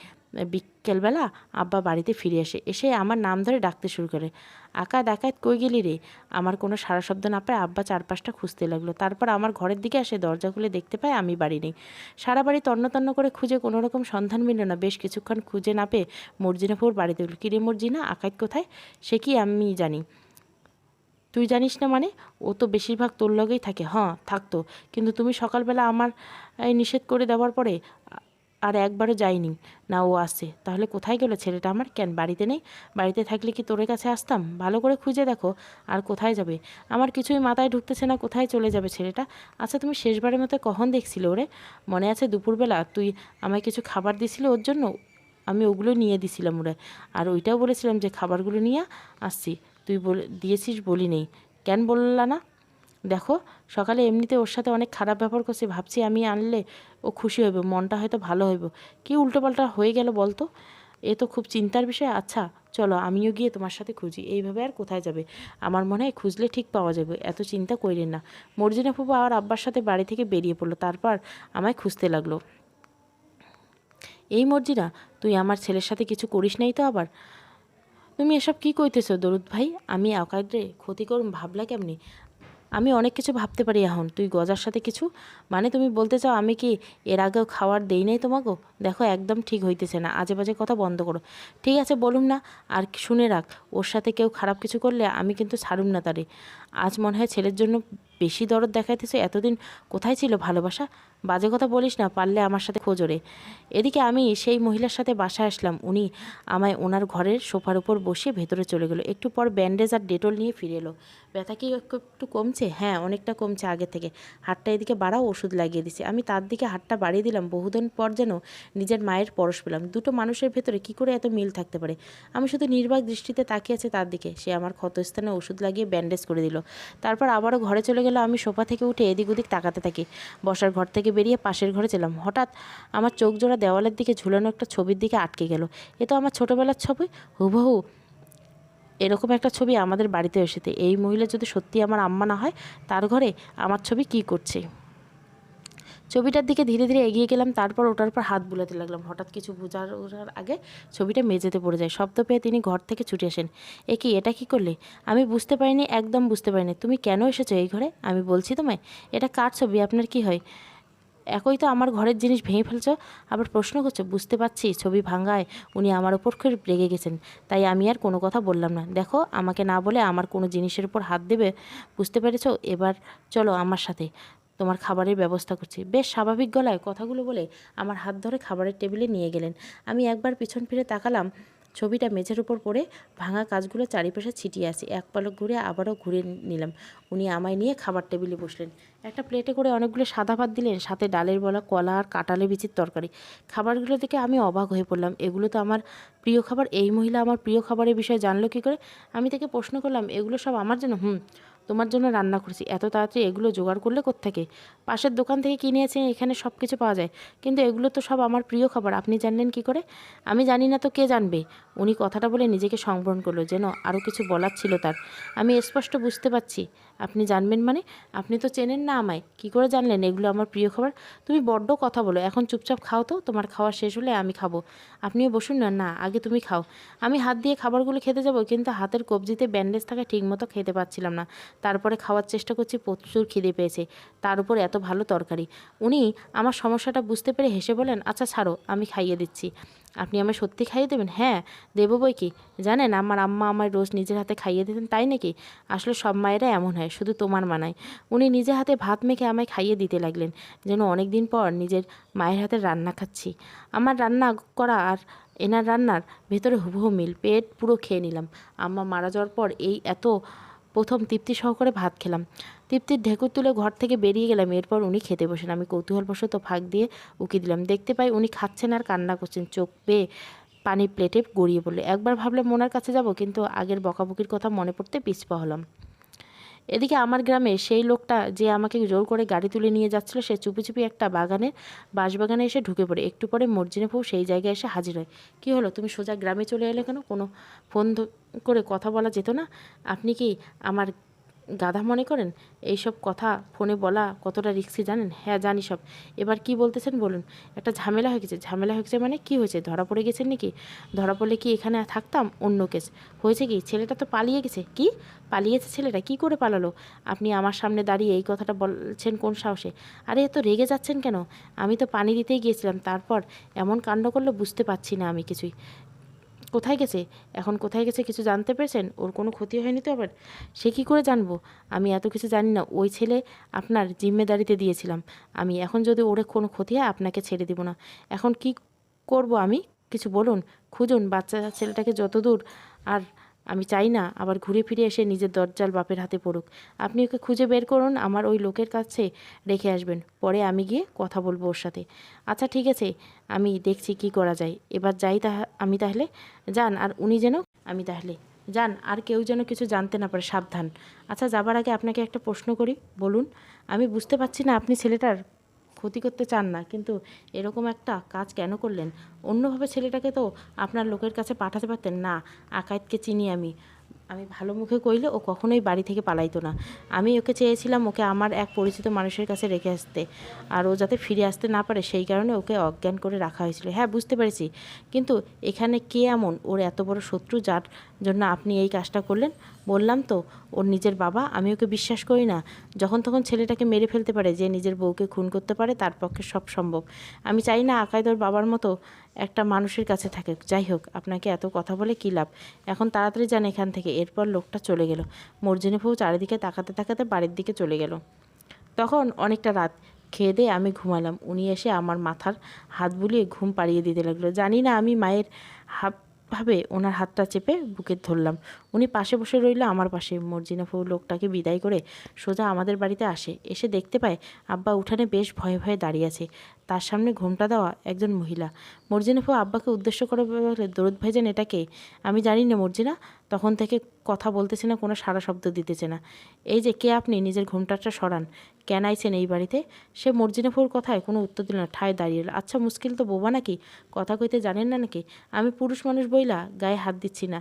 বিকেলবেলা আব্বা বাড়িতে ফিরে এসে আমার নাম ধরে ডাকতে শুরু করে, আকাদ, আকাদ, কই গেলি রে? আমার কোনো সাড়া শব্দ না পায় আব্বা চারপাশটা খুঁজতে লাগলো। তারপর আমার ঘরের দিকে আসে। দরজা খুলে দেখতে পায় আমি বাড়ি নেই। সারা বাড়ি তন্ন তন্ন করে খুঁজে কোনো রকম সন্ধান মিলল না। বেশ কিছুক্ষণ খুঁজে না পেয়ে মর্জিনাপুর বাড়িতে গেল। কিরে মর্জিনা, আকাদ কোথায়? সে কি আমি জানি? তুই জানিস না মানে? ও তো বেশিরভাগ তোর লগেই থাকে। হ্যাঁ, থাকতো, কিন্তু তুমি সকালবেলা আমার নিষেধ করে দেওয়ার পরে আর একবারও যাইনি। না, ও আসছে। তাহলে কোথায় গেল ছেলেটা আমার? কেন বাড়িতে নেই? বাড়িতে থাকলে কি তোর কাছে আসতাম? ভালো করে খুঁজে দেখো। আর কোথায় যাবে? আমার কিছুই মাথায় ঢুকতেছে না। কোথায় চলে যাবে ছেলেটা? আচ্ছা, তুমি শেষবারের মতো কখন দেখছিলে ওরে? মনে আছে দুপুরবেলা তুই আমায় কিছু খাবার দিছিলে ওর জন্য? আমি ওগুলো নিয়ে দিছিলাম ওরে, আর ওইটাও বলেছিলাম যে খাবারগুলো নিয়ে আসছি। তুই দিয়েছিস বলি নেই। কেন বললা না? দেখো, সকালে এমনিতে ওর সাথে অনেক খারাপ ব্যবহার করছি, ভাবছি আমি আনলে ও খুশি হইব, মনটা হয়তো ভালো হইব। কি উল্টোপাল্টা হয়ে গেল বলতো? এ তো খুব চিন্তার বিষয়। আচ্ছা চলো আমিও গিয়ে তোমার সাথে খুঁজি। এইভাবে আর কোথায় যাবে? আমার মনে হয় খুঁজলে ঠিক পাওয়া যাবে, এত চিন্তা কইরেন না। মর্জিনা ফুপু আর আব্বার সাথে বাড়ি থেকে বেরিয়ে পড়লো, তারপর আমায় খুঁজতে লাগলো। এই মর্জিনা, তুই আমার ছেলের সাথে কিছু করিস নাই তো আবার? তুমি এসব কি কইতেছো দরুদ ভাই? আমি অকায়দে ক্ষতি করুম ভাবলা কেমনি? আমি অনেক কিছু ভাবতে পারি এখন, তুই গজার সাথে কিছু মানে তুমি বলতে চাও আমি কি এর আগেও খাওয়ার দেই নাই তোমাকেও? দেখো একদম ঠিক হইতেছে না, আজে বাজে কথা বন্ধ করো। ঠিক আছে বলুম না, আর শুনে রাখ, ওর সাথে কেউ খারাপ কিছু করলে আমি কিন্তু ছাড়ুম না তারে। আজ মনে হয় ছেলের জন্য বেশি দরদ দেখাইতেছে, এতদিন কোথায় ছিল ভালোবাসা? বাজে কথা বলিস না, পারলে আমার সাথে খোঁজরে। এদিকে আমি সেই মহিলার সাথে বাসায় আসলাম, উনি আমায় ওনার ঘরের সোফার উপর বসিয়ে ভেতরে চলে গেলো। একটু পর ব্যান্ডেজ আর ডেটল নিয়ে ফিরে এলো। ব্যথা কি একটু কমছে? হ্যাঁ অনেকটা কমছে আগে থেকে। হাতটা এদিকে বাড়াও, ওষুধ লাগিয়ে দিছে। আমি তার দিকে হাতটা বাড়িয়ে দিলাম, বহুদিন পর যেন নিজের মায়ের পরশ পেলাম। দুটো মানুষের ভেতরে কি করে এত মিল থাকতে পারে? আমি শুধু নির্বাক দৃষ্টিতে তাকিয়ে আছে তার দিকে। সে আমার ক্ষতস্থানে ওষুধ লাগিয়ে ব্যান্ডেজ করে দিল। তারপর আবারও ঘরে চলে গেল। আমি সোফা থেকে উঠে এদিক ওদিক তাকাতে থাকি। বসার ঘর থেকে বেরিয়ে পাশের ঘরে ছিলাম। হঠাৎ আমার চোখ জোড়া দেওয়ালের দিকে ঝুলানো একটা ছবির দিকে আটকে গেল। এ তো আমার ছোটোবেলার ছবি, হুবহু এরকম একটা ছবি আমাদের বাড়িতে এসেছে। এই মহিলা যদি সত্যি আমার আম্মা না হয়, তার ঘরে আমার ছবি কি করছে? ছবিটার দিকে ধীরে ধীরে এগিয়ে গেলাম, তারপর ওটার পর হাত বুলাতে লাগলাম। হঠাৎ কিছু বোঝার আগে ছবিটা মেঝেতে পড়ে যায়। শব্দ পেয়ে তিনি ঘর থেকে ছুটে আসেন। এ কি, এটা কি করলে? আমি বুঝতে পারিনি, একদম বুঝতে পারিনি। তুমি কেন এসেছো এই ঘরে? আমি বলছি তোমায়, এটা কার ছবি? আপনার কি হয়? একই তো আমার ঘরের জিনিস ভেঙে ফেলছো, আবার প্রশ্ন করছো। বুঝতে পারছি ছবি ভাঙায় উনি আমার ওপর খুব রেগে গেছেন, তাই আমি আর কোনো কথা বললাম না। দেখো আমাকে না বলে আমার কোনো জিনিসের উপর হাত দেবে, বুঝতে পেরেছো? এবার চলো আমার সাথে, তোমার খাবারের ব্যবস্থা করছি। বেশ স্বাভাবিক গলায় কথাগুলো বলে আমার হাত ধরে খাবারের টেবিলে নিয়ে গেলেন। আমি একবার পিছন ফিরে তাকালাম, ছবিটা মেঝের উপর পড়ে ভাঙা কাজগুলো চারিপাশে ছিটিয়ে আছে। এক পলক ঘুরে আবারও ঘুরে নিলাম। উনি আমায় নিয়ে খাবার টেবিলে বসলেন। একটা প্লেটে করে অনেকগুলো সাদা ভাত দিলেন, সাথে ডালের বলা, কলা আর কাঁঠালে বিচির তরকারি। খাবারগুলো দেখে আমি অবাক হয়ে পড়লাম। এগুলো তো আমার প্রিয় খাবার। এই মহিলা আমার প্রিয় খাবারের বিষয়ে জানলো কী করে? আমি তাকে প্রশ্ন করলাম, এগুলো সব আমার জন্য? তোমার জন্য রান্না করেছি। এত তাড়াতাড়ি এগুলো জোগাড় করলে কোত্থেকে? পাশের দোকান থেকে কিনেছি, এখানে সব কিছু পাওয়া যায়। কিন্তু এগুলো তো সব আমার প্রিয় খাবার, আপনি জানলেন কি করে? আমি জানি না তো কে জানবে? উনি কথাটা বলে নিজেকে সংবরণ করলো, যেন আরও কিছু বলার ছিল তার। আমি স্পষ্ট বুঝতে পারছি আপনি জানবেন মানে? আপনি তো চেনেন না আমায়, কি করে জানলেন এগুলো আমার প্রিয় খাবার? তুমি বড্ড কথা বলো, এখন চুপচাপ খাও তো। তোমার খাওয়া শেষ হলে আমি খাবো। আপনিও বসুন না। না, আগে তুমি খাও। আমি হাত দিয়ে খাবারগুলো খেতে যাব, কিন্তু হাতের কবজিতে ব্যান্ডেজ থাকা ঠিকমতো খেতে পাচ্ছিলাম না। তারপরে খাওয়ার চেষ্টা করছি, প্রচুর খিদে পেয়েছে, তার উপর এত ভালো তরকারি। উনি আমার সমস্যাটা বুঝতে পেরে হেসে বলেন, আচ্ছা ছাড়ো, আমি খাইয়ে দিচ্ছি। আপনি আমায় সত্যি খাইয়ে দেবেন? হ্যাঁ দেবো বই কি। জানেন আমার আম্মা আমায় রোজ নিজের হাতে খাইয়ে দিতেন, তাই নাকি? আসলে সব মায়েরা এমন হয়, শুধু তোমার মানায়। উনি নিজে হাতে ভাত মেখে আমায় খাইয়ে দিতে লাগলেন, যেন অনেক দিন পর নিজের মায়ের হাতে রান্না খাচ্ছি। আমার রান্না করা আর এনার রান্নার ভেতরে হুবহু মিল। পেট পুরো খেয়ে নিলাম। আম্মা মারা যাওয়ার পর এই এত প্রথম তৃপ্তি সহকারে ভাত খেলাম। তৃপ্তির ঢেকুর তুলে ঘর থেকে বেরিয়ে গেলাম। এরপর উনি খেতে বসেন। আমি কৌতূহলবশত ফাঁক দিয়ে উকি দিলাম। দেখতে পাই উনি খাচ্ছেন আর কান্না করছেন। চোখ বেয়ে পানি প্লেটে গড়িয়ে পড়লো। একবার ভাবলাম ওনার কাছে যাব, কিন্তু আগের বকাবকির কথা মনে পড়তে পিছপা হলাম। এদিকে আমার গ্রামে সেই লোকটা যে আমাকে জোর করে গাড়ি তুলে নিয়ে যাচ্ছিল, সে চুপি চুপি একটা বাঁশবাগানে এসে ঢুকে পড়ে। একটু পরে মর্জিনা বউ সেই জায়গায় এসে হাজির হয়। কী হলো, তুমি সোজা গ্রামে চলে এলে কেন? কোনো ফোন করে কথা বলা যেত না? আপনি কি আমার গাধা মনে করেন? এইসব কথা ফোনে বলা কতটা রিস্কি জানেন? হ্যাঁ জানি সব। এবার কি বলতেছেন বলুন। একটা ঝামেলা হয়ে গেছে। ঝামেলা হয়ে গেছে মানে কি হয়েছে? ধরা পড়ে গেছেন নাকি? ধরা পড়লে কি এখানে থাকতাম? অন্য কেস। হয়েছে কি, ছেলেটা তো পালিয়ে গেছে। কি পালিয়েছে ছেলেটা? কি করে পালালো? আপনি আমার সামনে দাঁড়িয়ে এই কথাটা বলছেন কোন সাহসে? আরে এত রেগে যাচ্ছেন কেন? আমি তো পানি দিতেই গিয়েছিলাম, তারপর এমন কাণ্ড করলো, বুঝতে পারছি না আমি কিছুই। কোথায় গেছে? এখন কোথায় গেছে কিছু জানতে পেরেছেন? ওর কোনো ক্ষতি হয়নি তো আবার? সে কী করে জানবো? আমি এত কিছু জানি না। ওই ছেলে আপনার জিম্মেদারিতে দিয়েছিলাম আমি। এখন যদি ওর কোনো ক্ষতি হয়, আপনাকে ছেড়ে দিব না। এখন কি করব আমি? কিছু বলুন। খুঁজুন বাচ্চা ছেলেটাকে যতদূর। আর আমি চাই না আবার ঘুরে ফিরে এসে নিজের দজ্জাল বাপের হাতে পড়ুক। আপনি ওকে খুঁজে বের করুন, আমার ওই লোকের কাছে রেখে আসবেন। পরে আমি গিয়ে কথা বলবো ওর সাথে। আচ্ছা ঠিক আছে, আমি দেখছি কি করা যায়। এবার যাই আমি তাহলে। যান, আর উনি যেন আমি তাহলে যান, আর কেউ যেন কিছু জানতে না পারে, সাবধান। আচ্ছা যাবার আগে আপনাকে একটা প্রশ্ন করি, বলুন। আমি বুঝতে পারছি না আপনি ছেলেটার ক্ষতি করতে চান না, কিন্তু এরকম একটা কাজ কেন করলেন? অন্যভাবে ছেলেটাকে তো আপনার লোকের কাছে পাঠাতে পারতেন না। আকাইদকে চিনি আমি, আমি ভালো মুখে কইলে ও কখনোই বাড়ি থেকে পালাইতো না। আমি ওকে চেয়েছিলাম ওকে আমার এক পরিচিত মানুষের কাছে রেখে আসতে, আর ও যাতে ফিরে আসতে না পারে সেই কারণে ওকে অজ্ঞান করে রাখা হয়েছিল। হ্যাঁ, বুঝতে পেরেছি, কিন্তু এখানে কে এমন ওর এত বড় শত্রু যার জন্য আপনি এই কাজটা করলেন? বললাম তো, ওর নিজের বাবা। আমি ওকে বিশ্বাস করি না। যখন তখন ছেলেটাকে মেরে ফেলতে পারে, যে নিজের বউকে খুন করতে পারে তার পক্ষে সব সম্ভব। আমি চাই না আকাইদ ওর বাবার মতো একটা মানুষের কাছে থাকে। যাই হোক, আপনাকে এত কথা বলে কী লাভ, এখন তাড়াতাড়ি যান এখান থেকে। এরপর লোকটা চলে গেল। মর্জিনী ফুপু চারিদিকে তাকাতে তাকাতে বাড়ির দিকে চলে গেল। তখন অনেকটা রাত, খেয়ে দিয়ে আমি ঘুমালাম। উনি এসে আমার মাথার হাত বুলিয়ে ঘুম পাড়িয়ে দিতে লাগলো। জানি না আমি মায়ের ভাবে ওনার হাতটা চেপে বুকে ধরলাম। উনি পাশে বসে রইল আমার পাশে। মর্জিনা ফুপু লোকটাকে বিদায় করে সোজা আমাদের বাড়িতে আসে। এসে দেখতে পায় আব্বা উঠানে বেশ ভয়ে ভয়ে দাঁড়িয়ে আছে। তার সামনে ঘোমটা দেওয়া একজন মহিলা। মর্জিনা ফুপু আব্বাকে উদ্দেশ্য করে বলে, দরুদ ভাইজান, এটাকে? আমি জানি না মর্জিনা। তখন থেকে কথা বলতেছে না, কোনো সারা শব্দ দিতেছে না। এই যে, কে আপনি? নিজের ঘোমটাটা সরান। কেন আইছেন এই বাড়িতে? সে মর্জিনা ফুপুর কথায় কোনো উত্তর দিল না, ঠায় দাঁড়িয়ে এলো। আচ্ছা, মুশকিল তো বোবা নাকি? কথা কইতে জানেন না নাকি? আমি পুরুষ মানুষ বইলা গায়ে হাত দিচ্ছি না।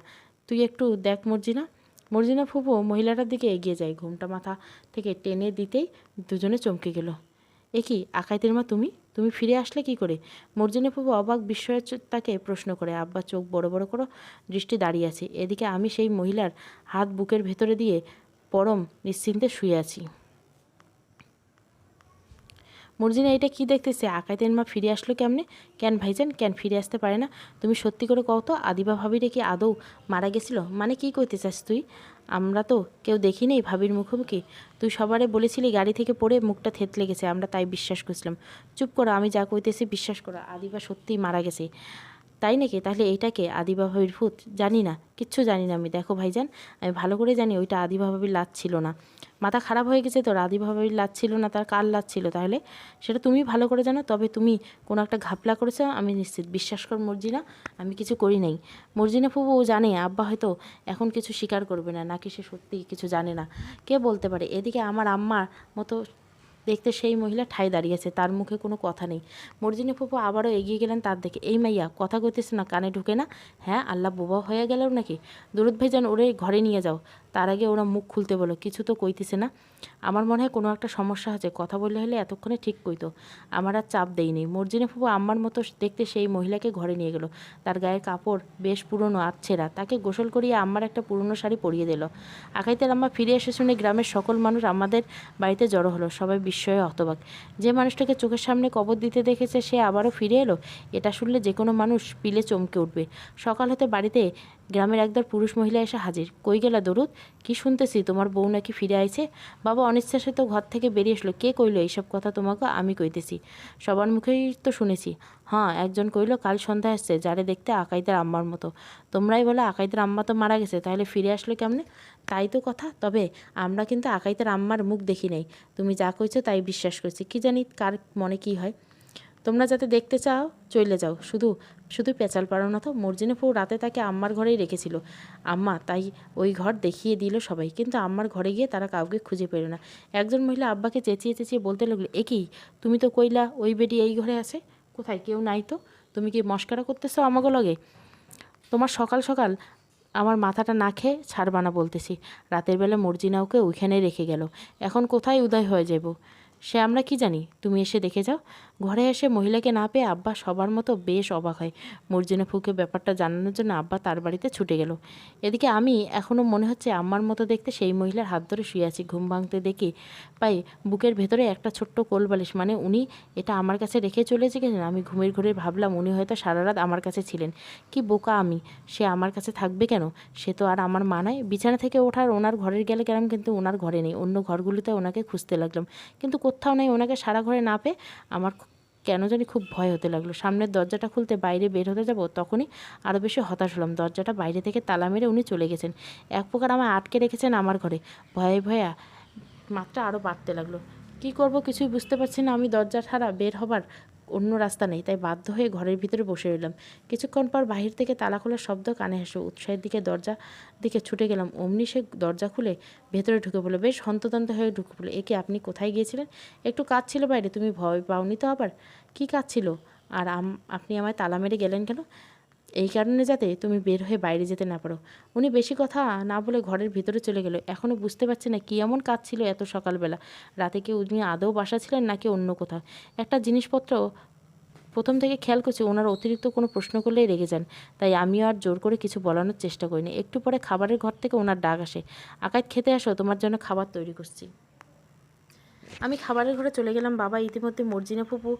তুই একটু দেখ মর্জিনা। মর্জিনা ফুপু মহিলাটার দিকে এগিয়ে যায়। ঘোমটা মাথা থেকে টেনে দিতেই দুজনে চমকে গেল। এ কি, আকাইদের মা তুমি? তুমি ফিরে আসলে কি করে? মর্জিনা ফুপু অবাক বিস্ময়ের তাকে প্রশ্ন করে। আব্বা চোখ বড় বড় করে দৃষ্টি দাঁড়িয়ে আছে। এদিকে আমি সেই মহিলার হাত বুকের ভেতরে দিয়ে পরম নিশ্চিন্তে শুয়ে আছি। মর্জিনা এটা কি দেখতেছে? আকাইদের মা ফিরে আসলো কেমনে? কেন ভাইজান, কেন ফিরে আসতে পারে না? তুমি সত্যি করে কও তো, আদিবা ভাবিরে কি আদৌ মারা গেছিল? মানে কি কইতে চাস তুই? আমরা তো কেউ দেখি নেই ভাবির মুখোমুখি। তুই সবারে বলেছিলি গাড়ি থেকে পড়ে মুখটা থেতলে গেছে, আমরা তাই বিশ্বাস করছিলাম। চুপ করো, আমি যা কইতেছি বিশ্বাস করো। আদিবা সত্যিই মারা গেছে। তাই নাকি? তাহলে এইটাকে আদিবা ভাবির ভূত? জানি না, কিচ্ছু জানি না আমি। দেখো ভাইজান, আমি ভালো করে জানি ওইটা আদিবা ভাবির লাজ ছিল না। মাথা খারাপ হয়ে গেছে তোর? আদিবা ভাবির লাজ ছিল না, তার কার লাজ ছিল তাহলে? সেটা তুমি ভালো করে জানো। তবে তুমি কোনো একটা ঘাপলা করেছো, আমি নিশ্চিত। বিশ্বাস কর মর্জিনা, আমি কিছু করি নাই। মর্জিনা ফুপু জানে আব্বা হয়তো এখন কিছু স্বীকার করবে না, নাকি সে সত্যি কিছু জানে না, কে বলতে পারে। এদিকে আমার আম্মার মতো দেখতে সেই মহিলা ঠায় দাঁড়িয়েছে, তার মুখে কোনো কথা নেই। মর্জিনা ফুপু আবারও এগিয়ে গেলেন তার দিকে। এই মাইয়া কথা কইতেছে না, কানে ঢুকে না? হ্যাঁ, আল্লাহ বোবা হয়ে গেল নাকি? দরুদ ভাইজান, ওরে ঘরে নিয়ে যাও। তার আগে ওরা মুখ খুলতে বলো, কিছু তো কইতেছে না। আমার মনে হয় কোনো একটা সমস্যা আছে, কথা বললে হলে এতক্ষণে ঠিক কইতো। আমার আর চাপ দেয়নি। মর্জিনা ফুপু আম্মার মতো দেখতে সেই মহিলাকে ঘরে নিয়ে গেল। তার গায়ের কাপড় বেশ পুরনো আর ছেঁড়া। তাকে গোসল করিয়ে আম্মার একটা পুরনো শাড়ি পরিয়ে দিল। আকাইতের আম্মা ফিরে এসে শুনে গ্রামের সকল মানুষ আমাদের বাড়িতে জড়ো হলো। সবাই বিস্ময়ে হতবাক। যে মানুষটাকে চোখের সামনে কবর দিতে দেখেছে সে আবারও ফিরে এলো, এটা শুনলে যে কোনো মানুষ পিলে চমকে উঠবে। সকাল হতে বাড়িতে গ্রামের একদল পুরুষ মহিলা এসে হাজির। কই গেলা দরুদ? কি শুনতেছি তোমার বউ নাকি ফিরে আইছে? বাবা অনিচ্ছাসে তো ঘর থেকে বেরিয়ে আসলো। কে কইলো এইসব কথা তোমাকে? আমি কইতেছি। সবার মুখেই তো শুনেছি। হ্যাঁ, একজন কইলো কাল সন্ধ্যায় আসছে, যারে দেখতে আকাইদের আম্মার মতো। তোমরাই বলে আকাইদের আম্মা তো মারা গেছে, তাহলে ফিরে আসলো কেমনে? তাই তো কথা। তবে আমরা কিন্তু আকাইদের আম্মার মুখ দেখি নাই। তুমি যা কইছো তাই বিশ্বাস করছি। কি জানি কার মনে কি হয়। তোমরা যাতে দেখতে চাও চলে যাও, শুধু শুধু পেঁচাল পারো না তো। মর্জিনা ফুপু রাতে তাকে আম্মার ঘরেই রেখেছিল। আম্মা তাই ওই ঘর দেখিয়ে দিল সবাই, কিন্তু আম্মার ঘরে গিয়ে তারা কাউকে খুঁজে পেল না। একজন মহিলা আব্বাকে চেঁচিয়ে চেঁচিয়ে বলতে লাগলো, এ কি, তুমি তো কইলা ওই বেডি এই ঘরে আছে, কোথায়? কেউ নাই তো। তুমি কি মস্কারা করতেছো আমাকে লগে? তোমার সকাল সকাল আমার মাথাটা না খেয়ে ছাড়বা না বলতেছি। রাতের বেলা মর্জিনা ওকে ওইখানে রেখে গেল, এখন কোথায় উদয় হয়ে যাব সে আমরা কি জানি। তুমি এসে দেখে যাও। ঘরে এসে মহিলাকে না পেয়ে আব্বা সবার মতো বেশ অবাক হয়। মর্জিনা ফুকে ব্যাপারটা জানানোর জন্য আব্বা তার বাড়িতে ছুটে গেল। এদিকে আমি এখনও মনে হচ্ছে আম্মার মতো দেখতে সেই মহিলার হাত ধরে শুয়ে আছি। ঘুম ভাঙতে দেখি পাই বুকের ভেতরে একটা ছোট্ট কোলবালিশ। মানে উনি এটা আমার কাছে রেখে চলে গেলেন। আমি ঘুমের ঘরে ভাবলাম উনি হয়তো সারা রাত আমার কাছে ছিলেন। কি বোকা আমি, সে আমার কাছে থাকবে কেন? সে তো আর আমার মা নয়। বিছানা থেকে ওঠার ওনার ঘরের গেলে গেলাম, কিন্তু ওনার ঘরে নেই। অন্য ঘরগুলিতে ওনাকে খুঁজতে লাগলাম, কিন্তু কোথাও নেই। ওনাকে সারা ঘরে না পেয়ে আমার কেন জানি খুব ভয় হতে লাগলো। সামনের দরজাটা খুলতে বাইরে বের হতে যাব, তখনই আরও বেশি হতাশ হলাম। দরজাটা বাইরে থেকে তালা মেরে উনি চলে গেছেন। এক প্রকার আমায় আটকে রেখেছেন আমার ঘরে। ভয়ে ভয়ে মাত্রা আরও বাড়তে লাগলো। কি করব কিছুই বুঝতে পারছি না। আমি দরজা ছাড়া বের হবার অন্য রাস্তা নেই, তাই বাধ্য হয়ে ঘরের ভিতরে বসে রইলাম। কিছুক্ষণ পর বাহির থেকে তালা খোলার শব্দ কানে আসলো। উৎসাহের দরজা দিকে ছুটে গেলাম। অমনি সে দরজা খুলে ভেতরে ঢুকে পড়লো। বেশ হন্তদন্ত হয়ে ঢুকে পড়লো। একে আপনি কোথায় গিয়েছিলেন? একটু কাজ ছিল বাইরে। তুমি ভয় পাওনি তো? আবার কি কাজ ছিল? আর আপনি আমায় তালা মেরে গেলেন কেন? এই কারণে যাতে তুমি বের হয়ে বাইরে যেতে না পারো। উনি বেশি কথা না বলে ঘরের ভিতরে চলে গেল। এখনও বুঝতে পারছে না কী এমন কাজ ছিল এত সকালবেলা। রাতে কি উনি আদৌ বাসা ছিলেন নাকি অন্য কোথাও। একটা জিনিসপত্র প্রথম থেকে খেয়াল করছি, ওনার অতিরিক্ত কোনো প্রশ্ন করলেই রেগে যান। তাই আমিও আর জোর করে কিছু বলানোর চেষ্টা করিনি। একটু পরে খাবারের ঘর থেকে ওনার ডাক আসে, আকাশ খেতে আসো, তোমার জন্য খাবার তৈরি করছি। আমি খাবারের ঘরে চলে গেলাম। বাবা ইতিমধ্যে মর্জিনা ফুপু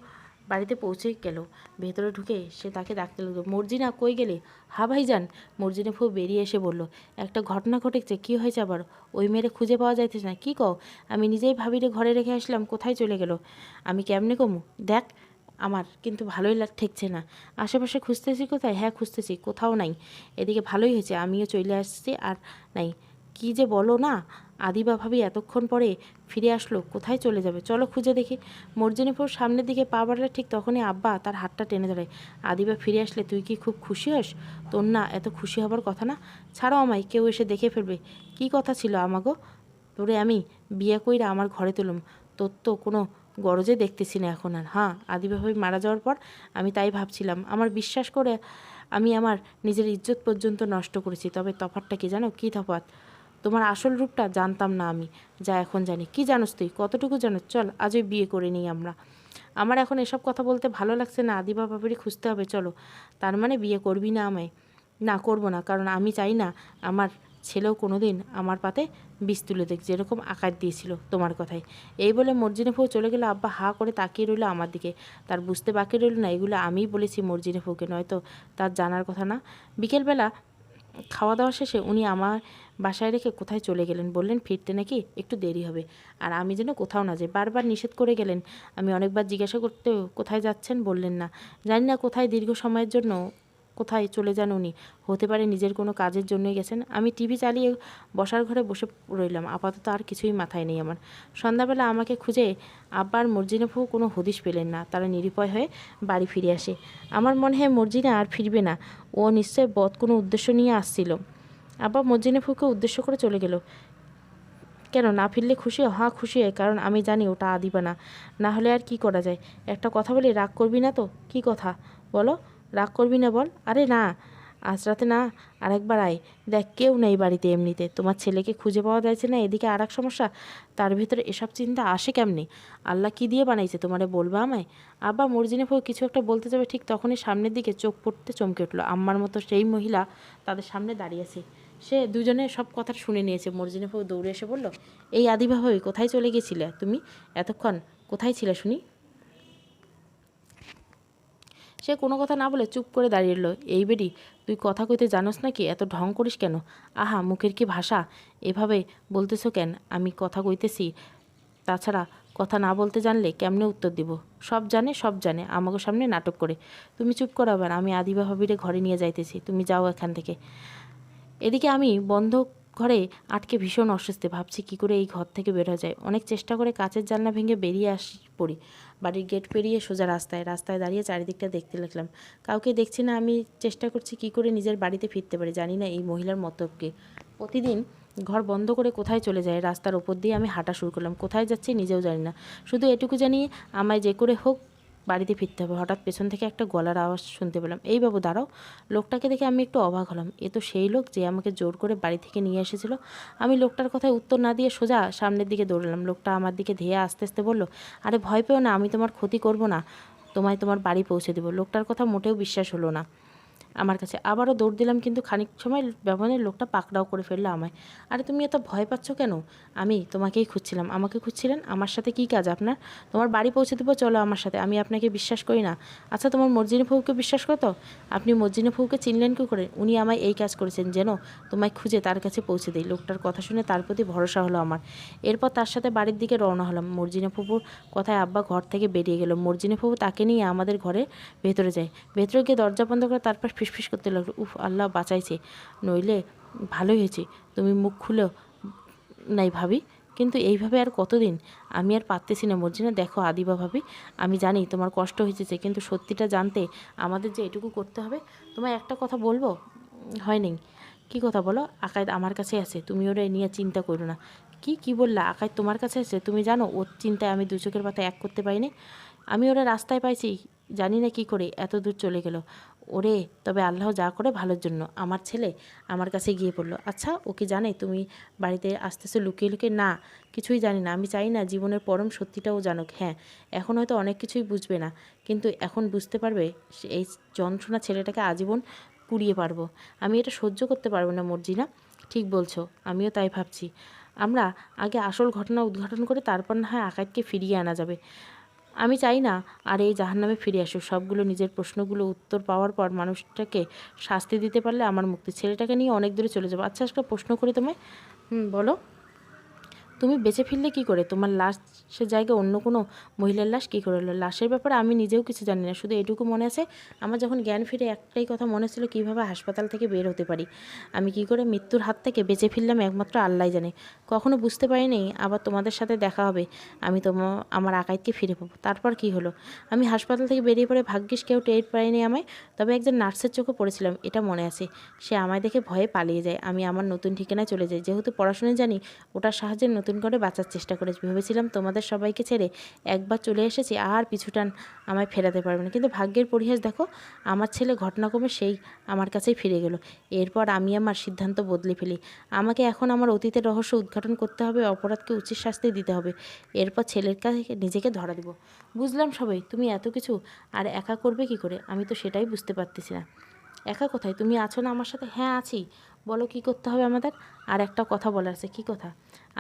বাড়িতে পৌঁছে গেল। ভেতরে ঢুকে সে তাকে ডাকতে লাগলো, মর্জিনা কই গেলে? হা ভাইজান। মর্জিনা ফুপু বেরিয়ে এসে বলল, একটা ঘটনা ঘটেছে। কী হয়েছে আবার? ওই মেরে খুঁজে পাওয়া যাইতেছে না। কী কও? আমি নিজেই ভাবিরে ঘরে রেখে আসলাম, কোথায় চলে গেল? আমি কেমনে কমু? দেখ, আমার কিন্তু ভালোই ঠেকছে না। আশেপাশে খুঁজতেছি। কোথায়? হ্যাঁ খুঁজতেছি, কোথাও নাই। এদিকে ভালোই হয়েছে আমিও চলে আসছি, আর নাই। কি যে বলো না। আদিবা ভাবি এতক্ষণ পরে ফিরে আসলো, কোথায় চলে যাবে? চলো খুঁজে দেখি। মর্জিনীপুর সামনের দিকে পা বাড়ালে ঠিক তখনই আব্বা তার হাতটা টেনে ধরে। আদিবা ফিরে আসলে তুই কি খুব খুশি হস? তোর না এত খুশি হবার কথা না। ছাড়াও আমায়, কেউ এসে দেখে ফেলবে। কি কথা ছিল আমাগো? তোরে আমি বিয়ে কইরা আমার ঘরে তুলুম, তোর তো কোনো গরজে দেখতেছি না এখন আর। হ্যাঁ, আদিবা ভাবি মারা যাওয়ার পর আমি তাই ভাবছিলাম। আমার বিশ্বাস করে আমি আমার নিজের ইজ্জত পর্যন্ত নষ্ট করেছি। তবে তফাৎটা কি জানো? কি তফাৎ? তোমার আসল রূপটা জানতাম না আমি, যা এখন জানি। কি জানোস তুই? কতটুকু জানোস? চল আজই বিয়ে করে নিই আমরা। আমার এখন এসব কথা বলতে ভালো লাগছে না। আদিবা ভাবিরই খুঁজতে হবে, চলো। তার মানে বিয়ে করবি না আমায়? না, করবো না, কারণ আমি চাই না আমার ছেলেও কোনো দিন আমার পাতে বিষ তুলে দেখ, যেরকম আকার দিয়েছিল তোমার কথায়। এই বলে মর্জিনা ফৌ চলে গেলে। আব্বা হা করে তাকিয়ে রইল আমার দিকে। তার বুঝতে বাকি রইল না এগুলো আমিই বলেছি মর্জিনা ফৌকে, নয়তো তার জানার কথা না। বিকেলবেলা খাওয়া দাওয়া শেষে উনি আমার বাসায় রেখে কোথায় চলে গেলেন। বললেন ফিরতে নাকি একটু দেরি হবে, আর আমি যেন কোথাও না যাই। বারবার নিষেধ করে গেলেন। আমি অনেকবার জিজ্ঞাসা করতেও কোথায় যাচ্ছেন বললেন না। জানি না কোথায় দীর্ঘ সময়ের জন্য কোথায় চলে যান উনি। হতে পারে নিজের কোনো কাজের জন্যই গেছেন। আমি টিভি চালিয়ে বসার ঘরে বসে রইলাম। আপাতত আর কিছুই মাথায় নেই আমার। সন্ধ্যাবেলা আমাকে খুঁজে আব্বার মর্জিনা ফুঁ কোনো হদিশ পেলেন না। তারা নিরুপায় হয়ে বাড়ি ফিরে আসে। আমার মনে হয় মর্জিনা আর ফিরবে না। ও নিশ্চয় বদ কোনো উদ্দেশ্য নিয়ে আসছিল। আব্বা মর্জিনা ফুঁকে উদ্দেশ্য করে চলে গেল। কেন, না ফিরলে খুশি? হ্যাঁ খুশি হয়, কারণ আমি জানি ওটা আদিবা না। না হলে আর কি করা যায়? একটা কথা বলি, রাগ করবি না তো? কি কথা বলো? রাগ করবি না বল। আরে না, আজ রাতে না, আরেকবার আয়। দেখ, কেউ নেই বাড়িতে এমনিতে। তোমার ছেলেকে খুঁজে পাওয়া যাচ্ছে না, এদিকে আর এক সমস্যা। তার ভিতরে এসব চিন্তা আসে কেমনি? আল্লাহ কি দিয়ে বানাইছে তোমারে বলবা আমায়? আব্বা মর্জিনা ফুঁ কিছু একটা বলতে যাবে, ঠিক তখনই সামনের দিকে চোখ পড়তে চমকে উঠলো। আম্মার মতো সেই মহিলা তাদের সামনে দাঁড়িয়েছে। সে দুজনে সব কথা শুনে নিয়েছে। মর্জিনা ফুঁ দৌড়ে এসে বলল, এই আদিবা ভাবি, কোথায় চলে গেছিলে তুমি এতক্ষণ? কোথায় ছিলে শুনি? সে কোনো কথা না বলে চুপ করে দাঁড়িয়ে রইল। এই বেডি, তুই কথা কইতে জানোস নাকি? এত ঢং করিস কেন? আহা, মুখের কি ভাষা! এভাবে বলতেছো কেন? আমি কথা কইতেছি। তাছাড়া কথা না বলতে জানলে কেমনে উত্তর দিব? সব জানে, সব জানে, আমাকে সামনে নাটক করে। তুমি চুপ করো আবার। আমি আদিবা ভাবিরে ঘরে নিয়ে যাইতেছি, তুমি যাও এখান থেকে। এদিকে আমি বন্ধ ঘরে আটকে ভীষণ অস্বস্তি। ভাবছি কী করে এই ঘর থেকে বের হয়ে যায়। অনেক চেষ্টা করে কাচের জানলা ভেঙে বেরিয়ে পড়ি। বাড়ির গেট পেরিয়ে সোজা রাস্তায় দাঁড়িয়ে চারিদিকটা দেখতে লাগলাম। কাউকে দেখছি না। আমি চেষ্টা করছি কী করে নিজের বাড়িতে ফিরতে পারি। জানি না এই মহিলার মতলবকে। প্রতিদিন ঘর বন্ধ করে কোথায় চলে যায়। রাস্তার ওপর দিয়ে আমি হাঁটা শুরু করলাম। কোথায় যাচ্ছি নিজেও জানি না। শুধু এটুকু জানি আমায় যে করে হোক বাড়িতে ফিরতে হবে। হঠাৎ পেছন থেকে একটা গলার আওয়াজ শুনতে পেলাম। এই বাবু দাঁড়াও। লোকটাকে দেখে আমি একটু অবাক হলাম। এ তো সেই লোক যে আমাকে জোর করে বাড়ি থেকে নিয়ে এসেছিল। আমি লোকটার কথায় উত্তর না দিয়ে সোজা সামনের দিকে দৌড়ালাম। লোকটা আমার দিকে ধেয়ে আস্তে আস্তে বলল, আরে ভয় পেও না, আমি তোমার ক্ষতি করব না, তোমায় তোমার বাড়ি পৌঁছে দেবো। লোকটার কথা মোটেও বিশ্বাস হলো না আমার কাছে। আবারও দৌড় দিলাম, কিন্তু খানিক সময় ব্যবধানে লোকটা পাকড়াও করে ফেললো আমায়। আরে তুমি এত ভয় পাচ্ছ কেন? আমি তোমাকেই খুঁজছিলাম। আমাকে খুঁজছিলেন? আমার সাথে কি কাজ আপনার? তোমার বাড়ি পৌঁছে দেবো, চলো আমার সাথে। আমি আপনাকে বিশ্বাস করি না। আচ্ছা, তোমার মর্জিনা ফুউকে বিশ্বাস করো তো? আপনি মর্জিনা ফুউকে চিনলেন কী করে? উনি আমায় এই কাজ করেছেন যেন তোমায় খুঁজে তার কাছে পৌঁছে দিই। লোকটার কথা শুনে তার প্রতি ভরসা হলো আমার। এরপর তার সাথে বাড়ির দিকে রওনা হলাম। মর্জিনা ফুপুর কথায় আব্বা ঘর থেকে বেরিয়ে গেল। মর্জিনা ফুপু তাকে নিয়ে আমাদের ঘরে ভেতরে যায়। ভেতরে গিয়ে দরজা বন্ধ করে তারপর ফিসফিস করতে লাগলো, উফ, আল্লাহ বাঁচাইছে, নইলে ভালোই হয়েছে তুমি মুখ খুলেও নাই ভাবি। কিন্তু এইভাবে আর কতদিন? আমি আর পারতেছি না মর্জিনা। দেখো আদিবা ভাবি, আমি জানি তোমার কষ্ট হয়েছে, কিন্তু সত্যিটা জানতে আমাদের যে এটুকু করতে হবে। তোমায় একটা কথা বলবো? হয়নি। কি কথা বলো? আকাশ আমার কাছে আছে, তুমি ওরা নিয়ে চিন্তা করো না। কি বললা? আকাশ তোমার কাছে আছে? তুমি জানো ওর চিন্তায় আমি দু চোখের পাতা এক করতে পারিনি। আমি ওরা রাস্তায় পাইছি, জানি না কি করে এত দূর চলে গেল। ওরে, তবে আল্লাহ যা করে ভালোর জন্য। আমার ছেলে আমার কাছে গিয়ে পড়লো। আচ্ছা, ও কি জানে তুমি বাড়িতে আসতেছো লুকিয়ে লুকিয়ে? না, কিছুই জানি না। আমি চাই না জীবনের পরম সত্যিটাও জানুক। হ্যাঁ, এখন হয়তো অনেক কিছুই বুঝবে না, কিন্তু এখন বুঝতে পারবে এই যন্ত্রণা ছেলেটাকে আজীবন কুড়িয়ে পারবো। আমি এটা সহ্য করতে পারবো না মর্জিনা। ঠিক বলছো, আমিও তাই ভাবছি। আমরা আগে আসল ঘটনা উদ্ঘাটন করে তারপর না হয় আকাশকে ফিরিয়ে আনা যাবে। আমি চাই না আর এই জাহান্নামে ফিরে আসুক। সবগুলো নিজের প্রশ্নগুলো উত্তর পাওয়ার পর মানুষটাকে শাস্তি দিতে পারলে আমার মুক্তি। ছেলেটাকে নিয়ে অনেক দূরে চলে যাবো। আচ্ছা, একটা প্রশ্ন করি তোমায়। বলো। তুমি বেঁচে ফিরলে কী করে? তোমার লাশের জায়গায় অন্য কোনো মহিলার লাশ কী করে এলো? লাশের ব্যাপারে আমি নিজেও কিছু জানি না, শুধু এটুকু মনে আছে আমার যখন জ্ঞান ফিরে একটাই কথা মনে ছিল, কীভাবে হাসপাতাল থেকে বের হতে পারি। আমি কী করে মৃত্যুর হাত থেকে বেঁচে ফিরলাম একমাত্র আল্লাহ জানে। কখনো বুঝতে পারিনি আবার তোমাদের সাথে দেখা হবে, আমি আমার আকাইদকে ফিরে পাবো। তারপর কি হলো? আমি হাসপাতাল থেকে বেরিয়ে পড়ে ভাগ্যিস কেউ টের পায়নি আমায়। তবে একজন নার্সের চোখে পড়েছিলাম, এটা মনে আছে। সে আমায় দেখে ভয়ে পালিয়ে যায়। আমি আমার নতুন ঠিকানায় চলে যাই। যেহেতু পড়াশোনায় জানি, ওটার সাহায্যে নতুন করে বাঁচার চেষ্টা করেছি। ভেবেছিলাম তোমাদের সবাইকে ছেড়ে একবার চলে এসেছি আর পিছুটান আমায় ফেরাতে পারবে না, কিন্তু ভাগ্যের পরিহাস দেখো, আমার ছেলে ঘটনাক্রমে সেই আমার কাছেই ফিরে গেল। এরপর আমি আমার সিদ্ধান্ত বদলে ফেলি। আমাকে এখন আমার অতীতের রহস্য উদ্ঘাটন করতে হবে, অপরাধকে উচিত শাস্তি দিতে হবে। এরপর ছেলের কাছে নিজেকে ধরা দেব। বুঝলাম সবাই, তুমি এত কিছু আর একা করবে কি করে? আমি তো সেটাই বুঝতে পারতেছি না। একা কোথায়? তুমি আছো না আমার সাথে? হ্যাঁ আছি। বলো কি করতে হবে আমাদের? আর একটা কথা বলার আছে। কী কথা?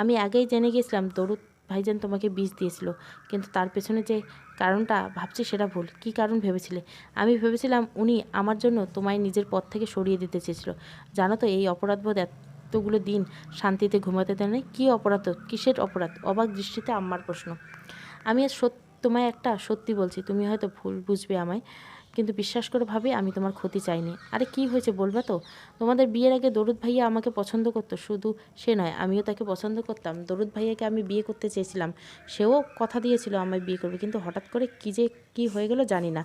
আমি আগেই জেনে গেছিলাম দরুদ ভাইজান তোমাকে বিষ দিয়েছিল, কিন্তু তার পেছনে যে কারণটা ভাবছি সেটা ভুল। কি কারণ ভেবেছিলে? আমি ভেবেছিলাম উনি আমার জন্য তোমায় নিজের পথ থেকে সরিয়ে দিতে চেয়েছিল। জানো তো, এই অপরাধবোধ এতগুলো দিন শান্তিতে ঘুমাতে দেয় নাই। কী অপরাধ? কিসের অপরাধ? অবাক দৃষ্টিতে আমার প্রশ্ন। আমি আজ তোমায় একটা সত্যি বলছি, তুমি হয়তো ভুল বুঝবে আমায়, কিন্তু বিশ্বাস করে ভাবি আমি তোমার ক্ষতি চাইনি। আরে কি হয়েছে বলবা তো? তোমাদের বিয়ের আগে দরুদ ভাইয়া আমাকে পছন্দ করতো। শুধু সে নয়, আমিও তাকে পছন্দ করতাম। দরুদ ভাইয়াকে আমি বিয়ে করতে চেয়েছিলাম, সেও কথা দিয়েছিল আমায় বিয়ে করবে, কিন্তু হঠাৎ করে কী হয়ে গেল জানি না।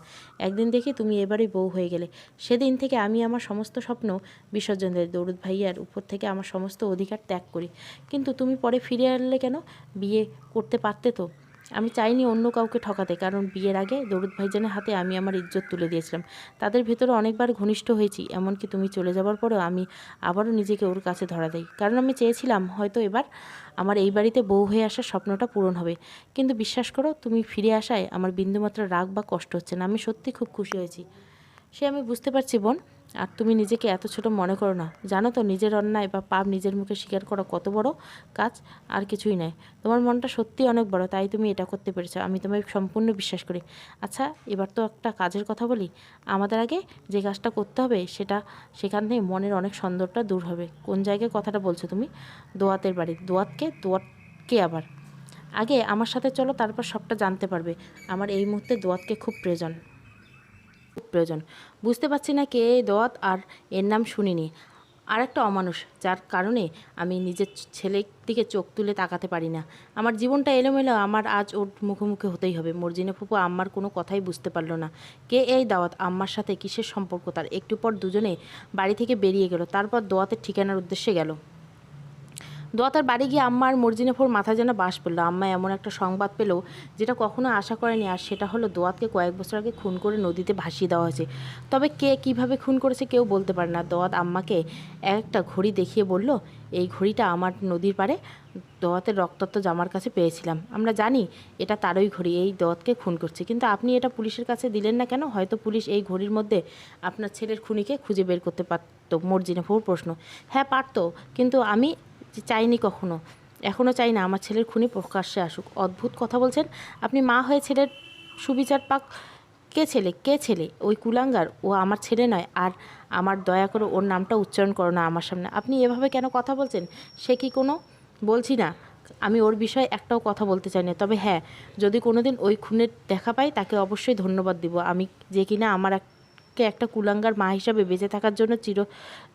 একদিন দেখি তুমি এবারেই বউ হয়ে গেলে। সেদিন থেকে আমি আমার সমস্ত স্বপ্ন বিসর্জন দিই। দরুদ ভাইয়ার উপর থেকে আমার সমস্ত অধিকার ত্যাগ করি। কিন্তু তুমি পরে ফিরে আসলে কেন? বিয়ে করতে পারতে তো। আমি চাইনি অন্য কাউকে ঠকাতে, কারণ বিয়ের আগে দরুদ ভাইজানের হাতে আমি আমার ইজ্জত তুলে দিয়েছিলাম। তাদের ভেতরে অনেকবার ঘনিষ্ঠ হয়েছি, এমনকি তুমি চলে যাবার পরেও আমি আবারও নিজেকে ওর কাছে ধরা দেই, কারণ আমি চেয়েছিলাম হয়তো এবার আমার এই বাড়িতে বউ হয়ে আসার স্বপ্নটা পূরণ হবে। কিন্তু বিশ্বাস করো, তুমি ফিরে আসায় আমার বিন্দুমাত্র রাগ বা কষ্ট হচ্ছে না। আমি সত্যি খুব খুশি হয়েছি। সে আমি বুঝতে পারছি বোন, আর তুমি নিজেকে এত ছোট মনে করো না। জানো তো, নিজের অন্যায় বা পাপ নিজের মুখে স্বীকার করা কত বড় কাজ, আর কিছুই নয়। তোমার মনটা সত্যি অনেক বড়, তাই তুমি এটা করতে পেরেছো। আমি তোমায় সম্পূর্ণ বিশ্বাস করি। আচ্ছা, এবার তো একটা কাজের কথা বলি। আমাদের আগে যে কাজটা করতে হবে সেখান থেকে মনের অনেক সন্দেহটা দূর হবে। কোন জায়গায় কথাটা বলছো তুমি? দোয়াতের বাড়ি। দোয়াতকে আবার? আগে আমার সাথে চলো, তারপর সবটা জানতে পারবে। আমার এই মুহূর্তে দোয়াতকে খুব প্রয়োজন। বুঝতে পারছি না কে এই দোয়াত, আর এর নাম শুনিনি। আর একটা অমানুষ, যার কারণে আমি নিজের ছেলের দিকে চোখ তুলে তাকাতে পারি না। আমার জীবনটা এলোমেলো, আমার আজ ওর মুখোমুখি হতেই হবে। মর্জিনা ফুপু আম্মার কোনো কথাই বুঝতে পারল না। কে এই দাওয়াত? আম্মার সাথে কিসের সম্পর্ক তার? একটু পর দুজনে বাড়ি থেকে বেরিয়ে গেল। তারপর দোয়াতের ঠিকানার উদ্দেশ্যে গেল। দোয়াতার বাড়ি গিয়ে আম্মা আর মর্জিনাফুর মাথা যেন বাস পড়ল। আম্মা এমন একটা সংবাদ পেল যেটা কখনো আশা করেনি, আর সেটা হলো দোয়াতকে কয়েক বছর আগে খুন করে নদীতে ভাসিয়ে দেওয়া হয়েছে। তবে কে কিভাবে খুন করেছে কেউ বলতে পারে না। দোয়াত আম্মাকে একটা ঘড়ি দেখিয়ে বলল, এই ঘড়িটা আমার নদীর পাড়ে দোয়াতের রক্তাক্ত জামার কাছে পেয়েছিলাম। আমরা জানি এটা তারই ঘড়ি, এই দোয়াতকে খুন করছে, কিন্তু আপনি এটা পুলিশের কাছে দিলেন না কেন? হয়তো পুলিশ এই ঘড়ির মধ্যে আপনার ছেলের খুনিকে খুঁজে বের করতে পারত। মর্জিনাফুর প্রশ্ন। হ্যাঁ পারত, কিন্তু আমি চাইনি কখনো, এখনও চাই না আমার ছেলের খুনি প্রকাশ্যে আসুক। অদ্ভুত কথা বলছেন আপনি। মা হয়ে ছেলের সুবিচার পাক? কে ছেলে? ওই কুলাঙ্গার। ও আমার ছেলে নয়। আর আমার দয়া করে ওর নামটা উচ্চারণ করো না আমার সামনে। আপনি এভাবে কেন কথা বলছেন? সে কি কোনো? বলছি না, আমি ওর বিষয়ে একটাও কথা বলতে চাই না। তবে হ্যাঁ, যদি কোনো দিন ওই খুনের দেখা পাই তাকে অবশ্যই ধন্যবাদ দিব, আমি যে কিনা আমার আমাকে একটা কুলাঙ্গার মা হিসাবে বেঁচে থাকার জন্য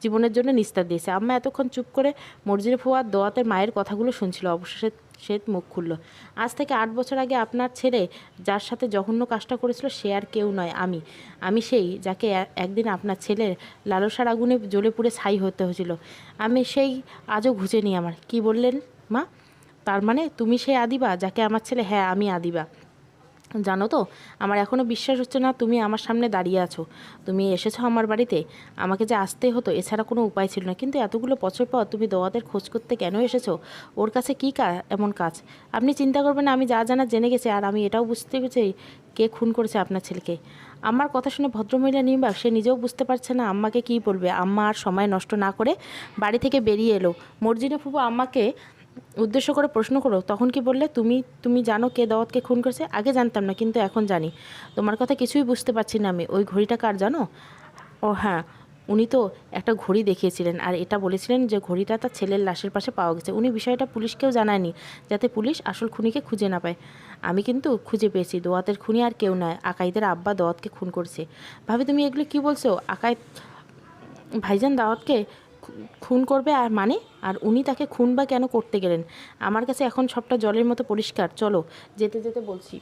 জীবনের জন্য নিস্তার দিয়েছে। আম্মা এতক্ষণ চুপ করে মর্জিনা ফুপু আর দোয়াতের মায়ের কথাগুলো শুনছিল। অবশেষে সে মুখ খুলল। আজ থেকে 8 বছর আগে আপনার ছেলে যার সাথে জঘন্য কাজটা করেছিল সে আর কেউ নয়, আমি সেই যাকে একদিন আপনার ছেলের লালসার আগুনে জ্বলে পুড়ে ছাই হতে হয়েছিল। আমি সেই আজও ঘুচেনি আমার। কি বললেন মা? তার মানে তুমি সেই আদিবা যাকে আমার ছেলে? হ্যাঁ, আমি আদিবা। জানো তো, আমার এখনও বিশ্বাস হচ্ছে না তুমি আমার সামনে দাঁড়িয়ে আছো। তুমি এসেছো আমার বাড়িতে, আমাকে যে আসতেই হতো, এছাড়া কোনো উপায় ছিল না। কিন্তু এতগুলো বছর পর তুমি দোয়াদের খোঁজ করতে কেন এসেছো? ওর কাছে কী এমন কাজ? আপনি চিন্তা করবেন না, আমি যা জানা জেনে গেছি। আর আমি এটাও বুঝতে পেরেছি কে খুন করেছে আপনার ছেলেকে। আমার কথা শুনে ভদ্রমহিলা নির্বাক, সে নিজেও বুঝতে পারছে না আম্মাকে কী বলবে। আম্মা আর সময় নষ্ট না করে বাড়ি থেকে বেরিয়ে এলো। মর্জিনা ফুপু আম্মাকে উদ্দেশ্য করে প্রশ্ন করো, তখন কি বললে? তুমি জানো কে দাওয়াতকে খুন করেছে? আগে জানতাম না, কিন্তু এখন জানি। তোমার কথা কিছুই বুঝতে পারছি না আমি। ওই ঘড়িটা কার জানো? ও হ্যাঁ, উনি তো একটা ঘড়ি দেখিয়েছিলেন আর এটা বলেছিলেন যে ঘড়িটা তার ছেলের লাশের পাশে পাওয়া গেছে। উনি বিষয়টা পুলিশকেও জানায়নি যাতে পুলিশ আসল খুনিকে খুঁজে না পায়। আমি কিন্তু খুঁজে পেয়েছি। দোয়াতের খুনি আর কেউ নয়, আকাইদের আব্বা দোয়াতকে খুন করছে। ভাবি, তুমি এগুলো কি বলছো? আকাই ভাইজান দাওয়াতকে খুন করবে আর মানে? আর উনি তাকে খুন বা কেন করতে গেলেন? আমার কাছে এখন সবটা জলের মতো পরিষ্কার। চলো, যেতে যেতে বলছি।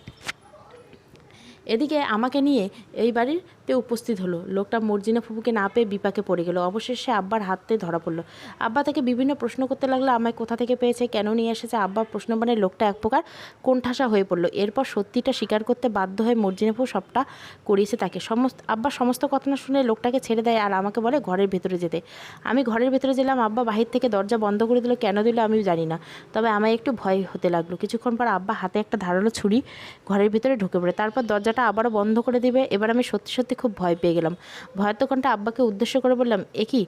এদিকে আমাকে নিয়ে এই বাড়িতে উপস্থিত হলো লোকটা। মর্জিনা ফুপুকে না পেয়ে বিপাকে পড়ে গেল। অবশেষে আব্বার হাতে ধরা পড়লো। আব্বা তাকে বিভিন্ন প্রশ্ন করতে লাগলো, আমায় কোথা থেকে পেয়েছে, কেন নিয়ে এসেছে। আব্বার প্রশ্ন মানে লোকটা এক প্রকার কোণঠাসা হয়ে পড়লো। এরপর সত্যিটা স্বীকার করতে বাধ্য হয়ে মর্জিনা ফুপু সবটা করিয়েছে তাকে। আব্বা সমস্ত কথা না শুনে লোকটাকে ছেড়ে দেয় আর আমাকে বলে ঘরের ভেতরে যেতে। আমি ঘরের ভেতরে গেলাম। আব্বা বাহির থেকে দরজা বন্ধ করে দিল। কেন দিল আমি জানি না, তবে আমায় একটু ভয় হতে লাগলো। কিছুক্ষণ পর আব্বা হাতে একটা ধারালো ছুরি ঘরের ভিতরে ঢুকে পড়ে। তারপর দরজাটা আবারও বন্ধ করে দিবে। এবার আমি সত্যি সত্যি খুব ভয় পেয়ে গেলাম। ভয়ের কণ্ঠে আব্বাকে উদ্দেশ্য করে বললাম, এ কি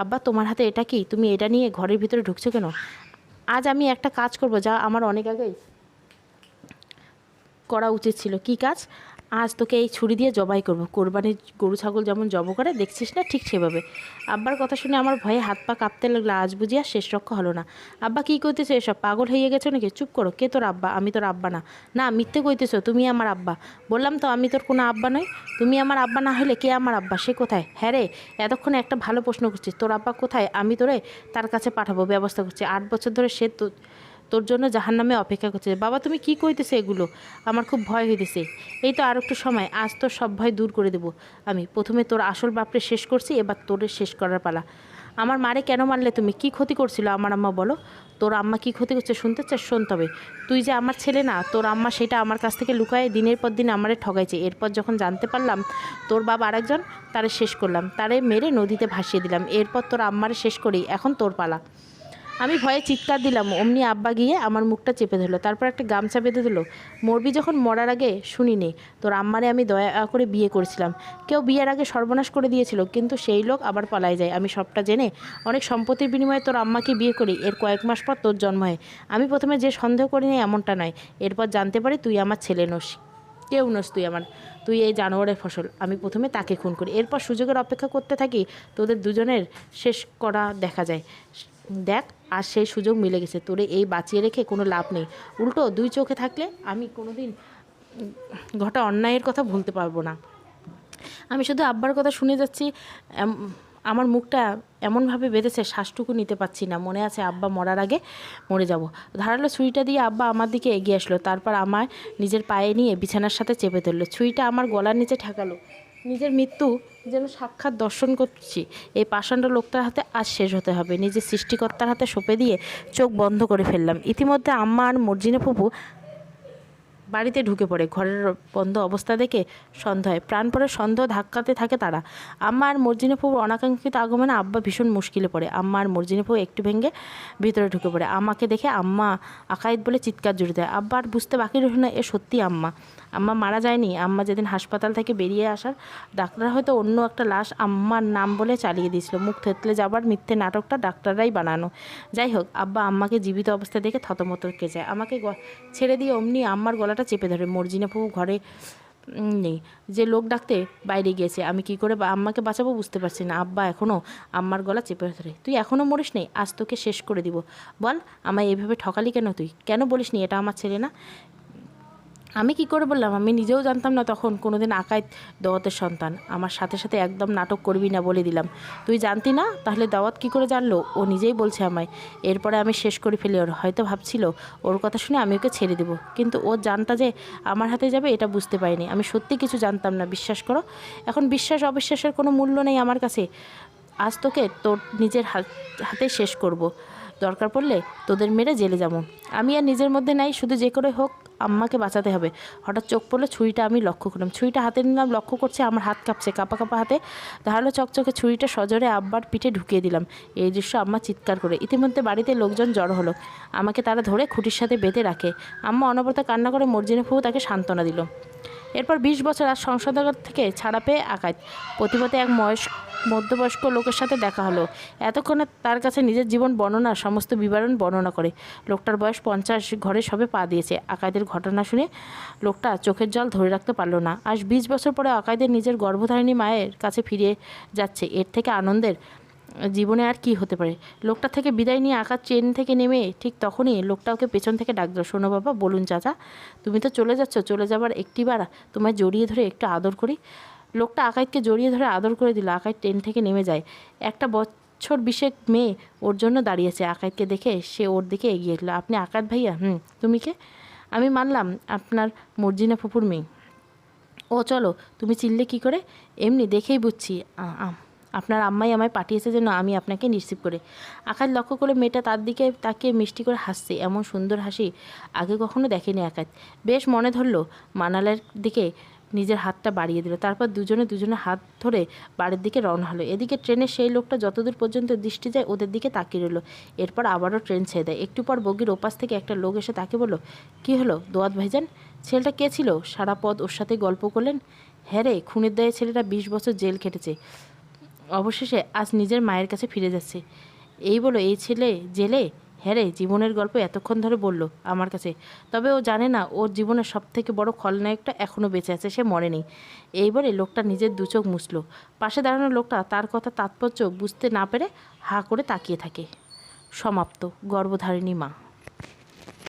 আব্বা, তোমার হাতে এটা কি? তুমি এটা নিয়ে ঘরের ভিতরে ঢুকছো কেন? আজ আমি একটা কাজ করব যা আমার অনেক আগেই করা উচিত ছিল। কি কাজ? আজ তোকে এই ছুরি দিয়ে জবাই করবো। কোরবানির গরু ছাগল যেমন জব করে দেখছিস না, ঠিক সেভাবে। আব্বার কথা শুনে আমার ভয়ে হাত পা কাঁপতে লাগলো। আজ বুঝি আর শেষ রক্ষা হলো না। আব্বা কী কইতেছো এসব? পাগল হয়ে গেছো নাকি? চুপ করো। কে তোর আব্বা? আমি তোর আব্বা না। না, মিথ্যে কইতেছো, তুমি আমার আব্বা। বললাম তো আমি তোর কোনো আব্বা নই। তুমি আমার আব্বা না হলে কে আমার আব্বা? সে কোথায়? হ্যাঁ রে, এতক্ষণে একটা ভালো প্রশ্ন করছিস। তোর আব্বা কোথায়? আমি তোরে তার কাছে পাঠাবো, ব্যবস্থা করছি। 8 বছর ধরে সে তোর জন্য জাহান্নামে অপেক্ষা করছে। বাবা, তুমি কি কইতেছে এগুলো? আমার খুব ভয় হইতেছে। এই তো আর একটু সময়, আজ তোর সব ভয় দূর করে দেবো আমি। প্রথমে তোর আসল বাপরে শেষ করছি, এবার তোরে শেষ করার পালা। আমার মারে কেন মারলে তুমি? কি ক্ষতি করছিল আমার আম্মা? বলো। তোর আম্মা কি ক্ষতি করছে শুনতে চাস? শোন তবে। তুই যে আমার ছেলে না, তোর আম্মা সেটা আমার কাছ থেকে লুকায় দিনের পর দিন আমারে ঠগাইছে। এরপর যখন জানতে পারলাম তোর বাবা আরেকজন, তারে শেষ করলাম, তারে মেরে নদীতে ভাসিয়ে দিলাম। এরপর তোর আম্মারে শেষ করেই এখন তোর পালা। আমি ভয়ে চিৎকার দিলাম। অমনি আব্বা গিয়ে আমার মুখটা চেপে ধরলো, তারপর একটা গামছা বেঁধে দিল। মরবি যখন, মরার আগে শুনিনি তোর আম্মারে আমি দয়া করে বিয়ে করেছিলাম। কেউ বিয়ের আগে সর্বনাশ করে দিয়েছিল, কিন্তু সেই লোক আবার পালায় যায়। আমি সবটা জেনে অনেক সম্পত্তির বিনিময়ে তোর আম্মাকে বিয়ে করি। এর কয়েক মাস পর তোর জন্ম হয়। আমি প্রথমে যে সন্দেহ করিনি এমনটা নয়। এরপর জানতে পারি তুই আমার ছেলে নোস। কেউ নোস তুই আমার। তুই এই জানোয়ারের ফসল। আমি প্রথমে তাকে খুন করি, এরপর সুযোগের অপেক্ষা করতে থাকি তোদের দুজনের শেষ করা দেখা যায়। দেখ, আর সেই সুযোগ মিলে গেছে। তোরে এই বাঁচিয়ে রেখে কোনো লাভ নেই। উল্টো দুই চোখে থাকলে আমি কোনোদিন ঘটা অন্যায়ের কথা ভুলতে পারবো না। আমি শুধু আব্বার কথা শুনে যাচ্ছি। আমার মুখটা এমনভাবে বেঁধেছে শ্বাসটুকু নিতে পারছি না। মনে আছে আব্বা মরার আগে মরে যাব। ধারালো ছুরিটা দিয়ে আব্বা আমার দিকে এগিয়ে আসলো, তারপর আমার নিজের পায়ে নিয়ে বিছানার সাথে চেপে ধরলো। ছুরিটা আমার গলার নিচে ঠেকালো। নিজের মৃত্যু যেন সাক্ষাৎ দর্শন করছি। এই পাষণ্ড লোকটার হাতে আজ শেষ হতে হবে। নিজের সৃষ্টিকর্তার হাতে সঁপে দিয়ে চোখ বন্ধ করে ফেললাম। ইতিমধ্যে আম্মা আর মর্জিনা ফুপু বাড়িতে ঢুকে পড়ে। ঘরের বন্ধ অবস্থা দেখে সন্দেহ হয়। প্রাণপণে সন্দেহ ধাক্কাতে থাকে তারা। আম্মা আর মর্জিনা ফুপুর অনাকাঙ্ক্ষিত আগমনে আব্বা ভীষণ মুশকিলে পড়ে। আম্মা আর মর্জিনা ফুপু একটু ভেঙে ভিতরে ঢুকে পড়ে। আমাকে দেখে আম্মা আকাইদ বলে চিৎকার জুড়ে দেয়। আব্বা আর বুঝতে বাকি রইল না এ সত্যি আম্মা। আম্মা মারা যায়নি। আম্মা যেদিন হাসপাতাল থেকে বেরিয়ে আসার ডাক্তার হয়তো অন্য একটা লাশ আম্মার নাম বলে চালিয়ে দিয়েছিল। মুখ থেতলে যাবার মিথ্যে নাটকটা ডাক্তাররাই বানানো। যাই হোক, আব্বা আম্মাকে জীবিত অবস্থায় দেখে থতমতকে যায়। আমাকে ছেড়ে দিয়ে অমনি আম্মার গলাটা চেপে ধরে। মর্জিনা ফুপু ঘরে নেই, যে লোক ডাকতে বাইরে গিয়েছে। আমি কি করে আম্মাকে বাঁচাবো বুঝতে পারছি না। আব্বা এখনও আম্মার গলা চেপে ধরে। তুই এখনও মরিস নেই? আজ তোকে শেষ করে দিব। বল, আমায় এভাবে ঠকালি কেন? তুই কেন বলিস নি এটা আমার ছেলে না? আমি কি করে বললাম? আমি নিজেও জানতাম না তখন কোনোদিন আকাইত দাওয়াতের সন্তান। আমার সাথে সাথে একদম নাটক করবি না বলে দিলাম। তুই জানতি না? তাহলে দাওয়াত কি করে জানলো? ও নিজেই বলছে আমায়। এরপরে আমি শেষ করে ফেলি। ওর হয়তো ভাবছিল ওর কথা শুনে আমি ওকে ছেড়ে দেবো, কিন্তু ওর জানটা যে আমার হাতে যাবে এটা বুঝতে পারিনি। আমি সত্যি কিছু জানতাম না, বিশ্বাস করো। এখন বিশ্বাস অবিশ্বাসের কোনো মূল্য নেই আমার কাছে। আজ তোকে তোর নিজের হাতে শেষ করব। দরকার পড়লে তোদের মেরে জেলে যাবো। আমি আর নিজের মধ্যে নাই, শুধু যে করে হোক আম্মাকে বাঁচাতে হবে। হঠাৎ চোখ পড়লো, ছুরিটা আমি লক্ষ্য করলাম। ছুরিটা হাতে নিলাম, লক্ষ্য করছে, আমার হাত কাঁপছে। কাঁপা কাঁপা হাতে ধারালো চকচকে ছুরিটা সজোরে আব্বার পিঠে ঢুকিয়ে দিলাম। এই দৃশ্য আম্মা চিৎকার করে। ইতিমধ্যে বাড়িতে লোকজন জড়ো হলো। আমাকে তারা ধরে খুঁটির সাথে বেঁধে রাখে। আম্মা অনবরত কান্না করে। মর্জিনা ফুফু তাকে সান্ত্বনা দিল। এরপর 20 বছর আজ সংশোধনাগার থেকে ছাড়া পেয়ে আকাইত প্রতিপথে এক মধ্যবয়স্ক লোকের সাথে দেখা হলো। এতক্ষণে তার কাছে নিজের জীবন বর্ণনার সমস্ত বিবরণ বর্ণনা করে। লোকটার বয়স 50, ঘরে সবে পা দিয়েছে। আকাইদের ঘটনা শুনে লোকটা চোখের জল ধরে রাখতে পারল না। আজ 20 বছর পরে আকাইদের নিজের গর্ভধারিণী মায়ের কাছে ফিরে যাচ্ছে। এর থেকে আনন্দের জীবনে আর কি হতে পারে? লোকটা থেকে বিদায় নিয়ে আকাশ ট্রেন থেকে নেমে ঠিক তখনই লোকটা ওকে পেছন থেকে ডাক দিল। শোনো বাবা, বলুন চাচা, তুমি তো চলে যাচ্ছ, চলে যাবার একটিবার তোমায় জড়িয়ে ধরে একটু আদর করি। লোকটা আকাইতকে জড়িয়ে ধরে আদর করে দিল। আকাইত ট্রেন থেকে নেমে যায়। একটা বছর 20 মেয়ে ওর জন্য দাঁড়িয়েছে। আকাইতকে দেখে সে ওর দিকে এগিয়ে গেল। আপনি আকাইত ভাইয়া? তুমি কে? আমি মানলাম আপনার মর্জিনা ফুপুর মেয়ে। ও চলো, তুমি চিনলে কি করে? এমনি দেখেই বুঝছি। আপনার আম্মাই আমায় পাঠিয়েছে যেন আমি আপনাকে রিসিভ করে। আকাশ লক্ষ্য করে মেয়েটা তার দিকে তাকিয়ে মিষ্টি করে হাসছে। এমন সুন্দর হাসি আগে কখনো দেখেনি আকাশ। বেশ মনে ধরলো। মানালের দিকে নিজের হাতটা বাড়িয়ে দিল। তারপর দুজনে হাত ধরে বাড়ির দিকে রওনা হলো। এদিকে ট্রেনের সেই লোকটা যতদূর পর্যন্ত দৃষ্টি যায় ওদের দিকে তাকিয়ে রইল। এরপর আবারও ট্রেন ছেড়ে দেয়। একটু পর বগির ওপাশ থেকে একটা লোক এসে তাকে বলল, কী হলো দোয়াত ভাইজান? ছেলেটা কে ছিল? সারা পথ ওর সাথে গল্প করলেন? হ্যাঁ রে, খুনের দায়ে ছেলেটা 20 বছর জেল খেটেছে। অবশেষে আজ নিজের মায়ের কাছে ফিরে যাচ্ছে। এই বলো এই ছেলে জেলে? হ্যাঁ রে, জীবনের গল্প এতক্ষণ ধরে বলল আমার কাছে। তবে ও জানে না ওর জীবনের সবথেকে বড় খলনায়কটা এখনও বেঁচে আছে, সে মরেনি। এই বলে লোকটা নিজের দু চোখ মুছল। পাশে দাঁড়ানো লোকটা তার কথা তাৎপর্য বুঝতে না পেরে হাঁ করে তাকিয়ে থাকে। সমাপ্ত। গর্ভধারিণী মা।